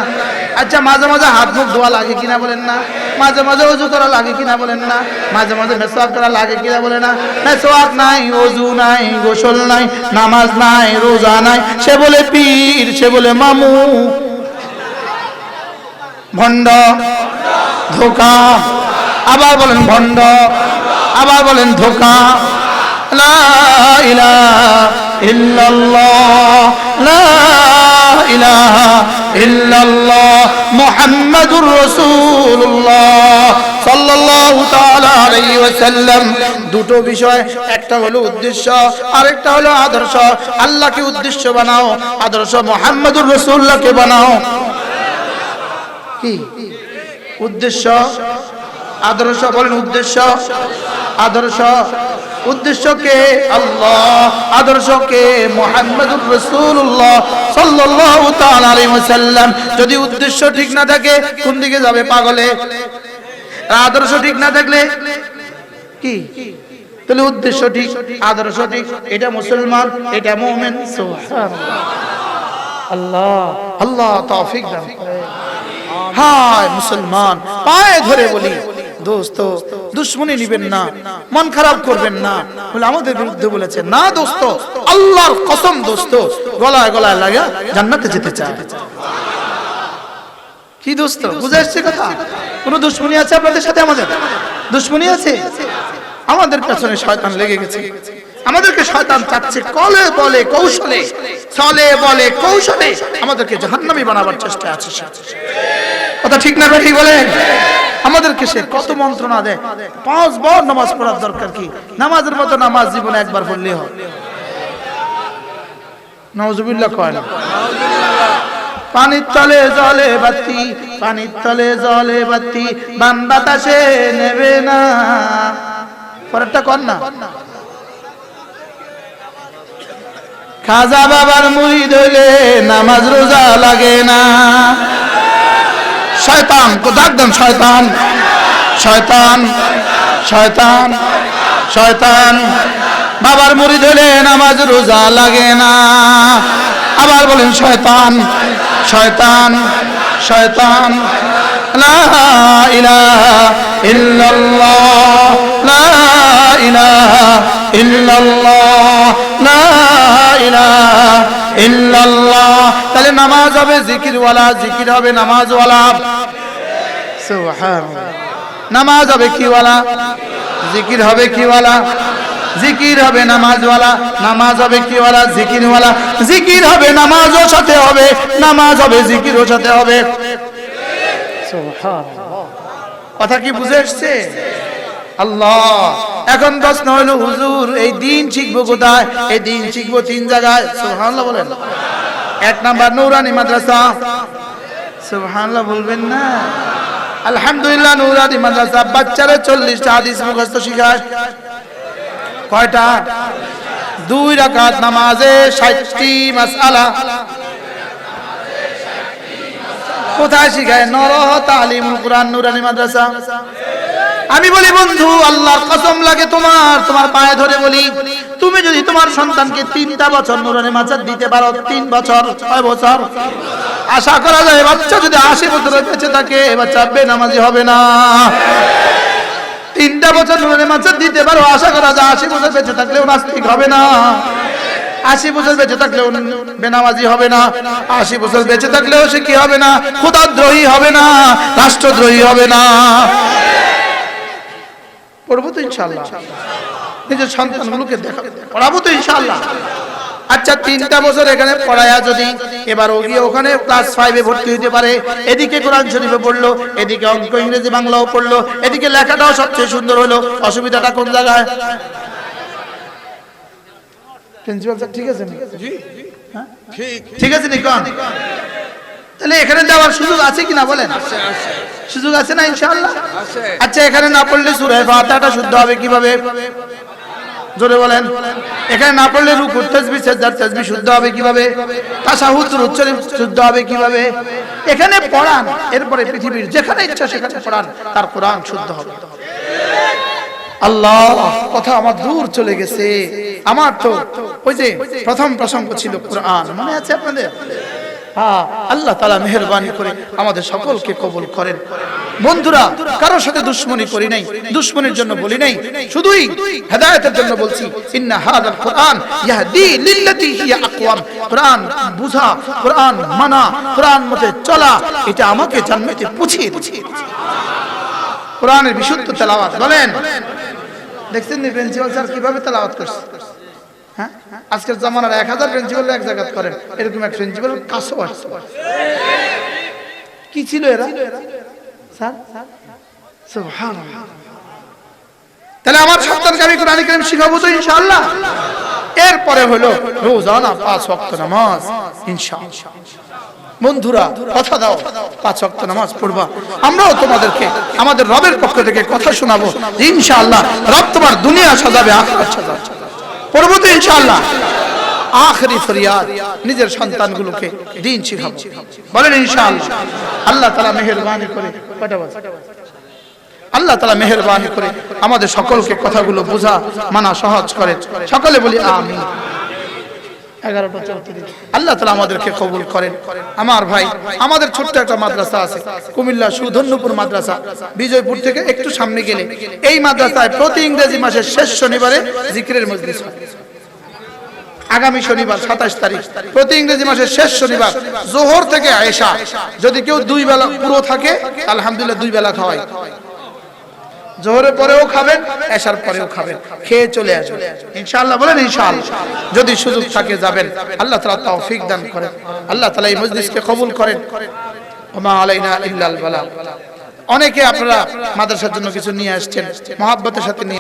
S1: আচ্ছা মাঝে মাঝে হাত মুখ ধোয়া লাগে কিনা বলেন না? মাঝে মাঝে ওযু করা লাগে কিনা বলেন না? মাঝে মাঝে মেসওয়াক করা লাগে কিনা বলেন না? মেসওয়াক নাই, ওযু নাই, গোসল নাই, নামাজ নাই, রোজা নাই, সে বলে পীর, সে বলে মামু। ভণ্ড, ধোঁকা। আবার বলেন ভণ্ড, আবার বলেন ধোঁকা। লা ইলাহা ইল্লাল্লাহ, লা ইলাহা ইল্লাল্লাহ, মুহাম্মাদুর রাসূলুল্লাহ সাল্লাল্লাহু তাআলা আলাইহি ওয়াসাল্লাম। দুটো বিষয়, একটা হলো উদ্দেশ্য, আরেকটা হলো আদর্শ। আল্লাহকে উদ্দেশ্য বানাও, আদর্শ মুহাম্মাদুর রাসূলুল্লাহকে বানাও। কি উদ্দেশ্য আদর্শ? বলেন উদ্দেশ্য আদর্শ। উদ্দেশ্যকে আল্লাহ, আদর্শকে মুহাম্মাদুর রাসূলুল্লাহ সাল্লাল্লাহু তাআলা আলাইহি ওয়াসাল্লাম। যদি উদ্দেশ্য ঠিক না থাকে কোন দিকে যাবে পাগলে? আদর্শ ঠিক না থাকলে কি? তাহলে উদ্দেশ্য ঠিক, আদর্শ ঠিক, এটা মুসলমান, এটা মুমিন। সুবহানাল্লাহ। আল্লাহ আল্লাহ তৌফিক দান করে। হায় মুসলমান, পায়ে ধরে বলি দোস্ত দুশ্মনী নিবেন না, মন খারাপ করবেন না। বলে আমাদের বিরুদ্ধে বলেছে না দোস্ত, আল্লাহর কসম দোস্ত গলায় গলায় লাগা জান্নাতে যেতে চায়। কি দোস্ত বুঝে আসছে কথা? কোন দুশ্মনী আছে আপনাদের সাথে? আমাদের দুশ্মনী আছে? আমাদের পেছনে শয়তান লেগে গেছে। আমাদেরকে শয়তান চাচ্ছে কলে বলে কৌশলে, চলে বলে কৌশলে আমাদেরকে জাহান্নামী বানাবার চেষ্টা আছে। কথা ঠিক না ঠিক বলেন? আমাদেরকে সে কত মন্ত্রণা দেয়। 5 বার নামাজ পড়ার দরকার কি? নামাজের মতো নামাজ জীবনে একবার পড়লেই হয়। নাউজুবিল্লাহ কয় না? পানির তলে জলে বাতি, পানির তলে জলে বাতি, বান বাতাসে নেবে না। পরেরটা কর না। খাজা বাবার মুরিদ হইলে নামাজ রোজা লাগে না। শয়তান কো ডাক দেন, শয়তান শয়তান শয়তান শয়তান। বাবার মুরিদ হইলে নামাজ রোজা লাগে না। আবার বলেন শয়তান শয়তান শয়তান। লা ইলাহা ইল্লাল্লাহ, লা ইলাহা ইল্লাল্লাহ লা ইলাহা ইল্লাল্লাহ। তাহলে নামাজ হবে জিকিরওয়ালা, জিকির হবে নামাজওয়ালা। সুবহানাল্লাহ। নামাজ হবে কিওয়ালা, জিকির হবে কিওয়ালা, জিকির হবে নামাজওয়ালা, নামাজ হবে কিওয়ালা, জিকিরওয়ালা, জিকির হবে নামাজও সাথে হবে, নামাজ হবে জিকিরও সাথে হবে। সুবহানাল্লাহ। কথা কি বুঝে আসছে? আল্লাহ। এখন প্রশ্ন হলো হুজুর এই দিন শিখবো কোথায়? এই দিন শিখবো তিন জায়গায়। সুবহানাল্লাহ বলেন। এক নাম্বার নূরানী মাদ্রাসা। সুবহানাল্লাহ বলবেন না? আলহামদুলিল্লাহ নূরানী মাদ্রাসা বাচ্চারা 40টা হাদিস মুখস্থ শিখায়। কয়টা? 2 রাকাত নামাজে 60টি মাসআলা। কোথায় শিখায়? নরহ তালিমুল কোরআন নূরানী মাদ্রাসা। আমি বলি বন্ধু আল্লাহর কসম লাগে তোমার পায়ে ধরে বলি, তুমি যদি তোমার সন্তানকে 3টা বছর নূরানী মাদ্রাসা দিতে পারো, 3 বছর 6 বছর, আশা করা যায় বাচ্চা যদি 80 বছর বেঁচে থাকে বাচ্চা বেনামাজি হবে না। 3টা বছর নূরানী মাদ্রাসা দিতে পারো, আশা করা যায় 80 বছর বেঁচে থাকলেও নাস্তিক হবে না, 80 বছর বেঁচে থাকলেও বেনামাজি হবে না, 80 বছর বেঁচে থাকলেও সে কি হবে না? খোদাদ্রোহী হবে না, রাষ্ট্রদ্রোহী হবে না। পড়বো তো ইনশাআল্লাহ, নিজের সন্তানগুলোকে পড়াবো তো ইনশাআল্লাহ। আচ্ছা 3টা বছর এখানে পড়ায়া যদি এবার ও গিয়ে ওখানে ক্লাস 5-এ ভর্তি হতে পারে, এদিকে কোরআন শরীফে পড়লো, এদিকে অঙ্ক ইংরেজি বাংলাও পড়লো, এদিকে লেখাটাও সবচেয়ে সুন্দর হলো, অসুবিধাটা কোন জায়গায়? প্রিন্সিপাল স্যার ঠিক আছে?
S2: জি ঠিক
S1: ঠিক আছে নি কোন? তাহলে এখানে দেওয়ার সুযোগ আছে কিনা বলেন? সুযোগ আছে না ইনশাআল্লাহ? আচ্ছা এখানে না পড়লে সূরা ফাতিহাটা শুদ্ধ হবে কিভাবে? জোরে বলেন। এখানে না পড়লে রুকু তাসবিহ সাজদা তাসবিহ শুদ্ধ হবে কিভাবে? তাশাহুদ উচ্চারণ শুদ্ধ হবে কিভাবে? এখানে পড়ান, এরপরে পৃথিবীর যেখানে ইচ্ছা সেখানে পড়ান, তার কোরআন শুদ্ধ হবে। আল্লাহ, কথা আমার দূর চলে গেছে। আমার তো ওই যে প্রথম প্রসঙ্গ ছিল কোরআন, মনে আছে আপনাদের? হ্যাঁ, আল্লাহ তাআলা মেহেরবানি করে আমাদের সকলকে কবুল করেন। বন্ধুরা, কারোর সাথে দুশমনি করি নাই, দুশমনির জন্য বলি নাই, শুধুই হেদায়েতের জন্য বলছি। ইন্না হাযাল কোরআন ইয়াহদি লিল্লাতী হিয়া আকওয়াম। কোরআন বুঝা, কোরআন মানা, কোরআন মতে চলা, এটা আমাকে জান্নাতে পৌঁছিয়ে দিয়েছে। কোরআনের বিশুদ্ধ তেলাওয়াত বলেন। দেখছেন নি প্রিন্সিপাল স্যার কিভাবে তেলাওয়াত করছে? হ্যাঁ, আজকের জামানার 1000 প্রিন্সিপাল এক জায়গায় করেন, এরকম এক প্রিন্সিপাল কাছেও আসছে। কি ছিল এরা স্যার? সুবহানাল্লাহ। তাহলে আমার সন্তানকে আমি কোরআন কারীম শিখাবো তো ইনশাআল্লাহ। এরপরে হলো রোজানা 5 ওয়াক্ত নামাজ ইনশাআল্লাহ। বন্ধুরা কথা দাও 5 ওয়াক্ত নামাজ পড়বা। আমরাও তোমাদেরকে আমাদের রবের পক্ষ থেকে কথা শোনাবো ইনশাআল্লাহ। রব তোমার দুনিয়া সাজাবে, আখিরাত সাজাবে। পড়বো তো ইনশাআল্লাহ। আখেরি ফরিয়াদ, নিজের সন্তানগুলোকে দ্বীন শিখাবো, বলেন ইনশাআল্লাহ। আল্লাহ তাআলা মেহেরবানি করে আল্লাহ তাআলা মেহেরবানি করে আমাদের সকলকে কথাগুলো বোঝা মানা সহজ করে। সকলে বলি আমিন। 11:34 আল্লাহ তাআলা আমাদেরকে কবুল করেন। আমার ভাই, আমাদের ছোট্ট একটা মাদ্রাসা আছে কুমিল্লা সুধন্যপুর মাদ্রাসা, বিজয়পুর থেকে একটু সামনে গেলে। এই মাদ্রাসায় প্রতি ইংরেজি মাসের শেষ শনিবারে জিকিরের মজলিস হয়। আগামী শনিবার 27 তারিখ, প্রতি ইংরেজি মাসের শেষ শনিবার যোহর থেকে আয়েশা, যদি কেউ 2 বেলা পুরো থাকে আলহামদুলিল্লাহ 2 বেলা খাওয়াই। জোহরের পরেও খাবেন, এশার পরেও খাবেন, খেয়ে চলে আসবেন ইনশাআল্লাহ। বলেন ইনশাআল্লাহ। যদি সুযোগ থাকে যাবেন। আল্লাহ তাআলা তৌফিক দান করেন। আল্লাহ তাআলা এই মজলিসকে কবুল করেন। ওমা আলাইনা ইল্লাল বালাগ। অনেকে আপনারা মাদ্রাসার জন্য কিছু নিয়ে আসছেন, মহব্বতের সাথে নিয়ে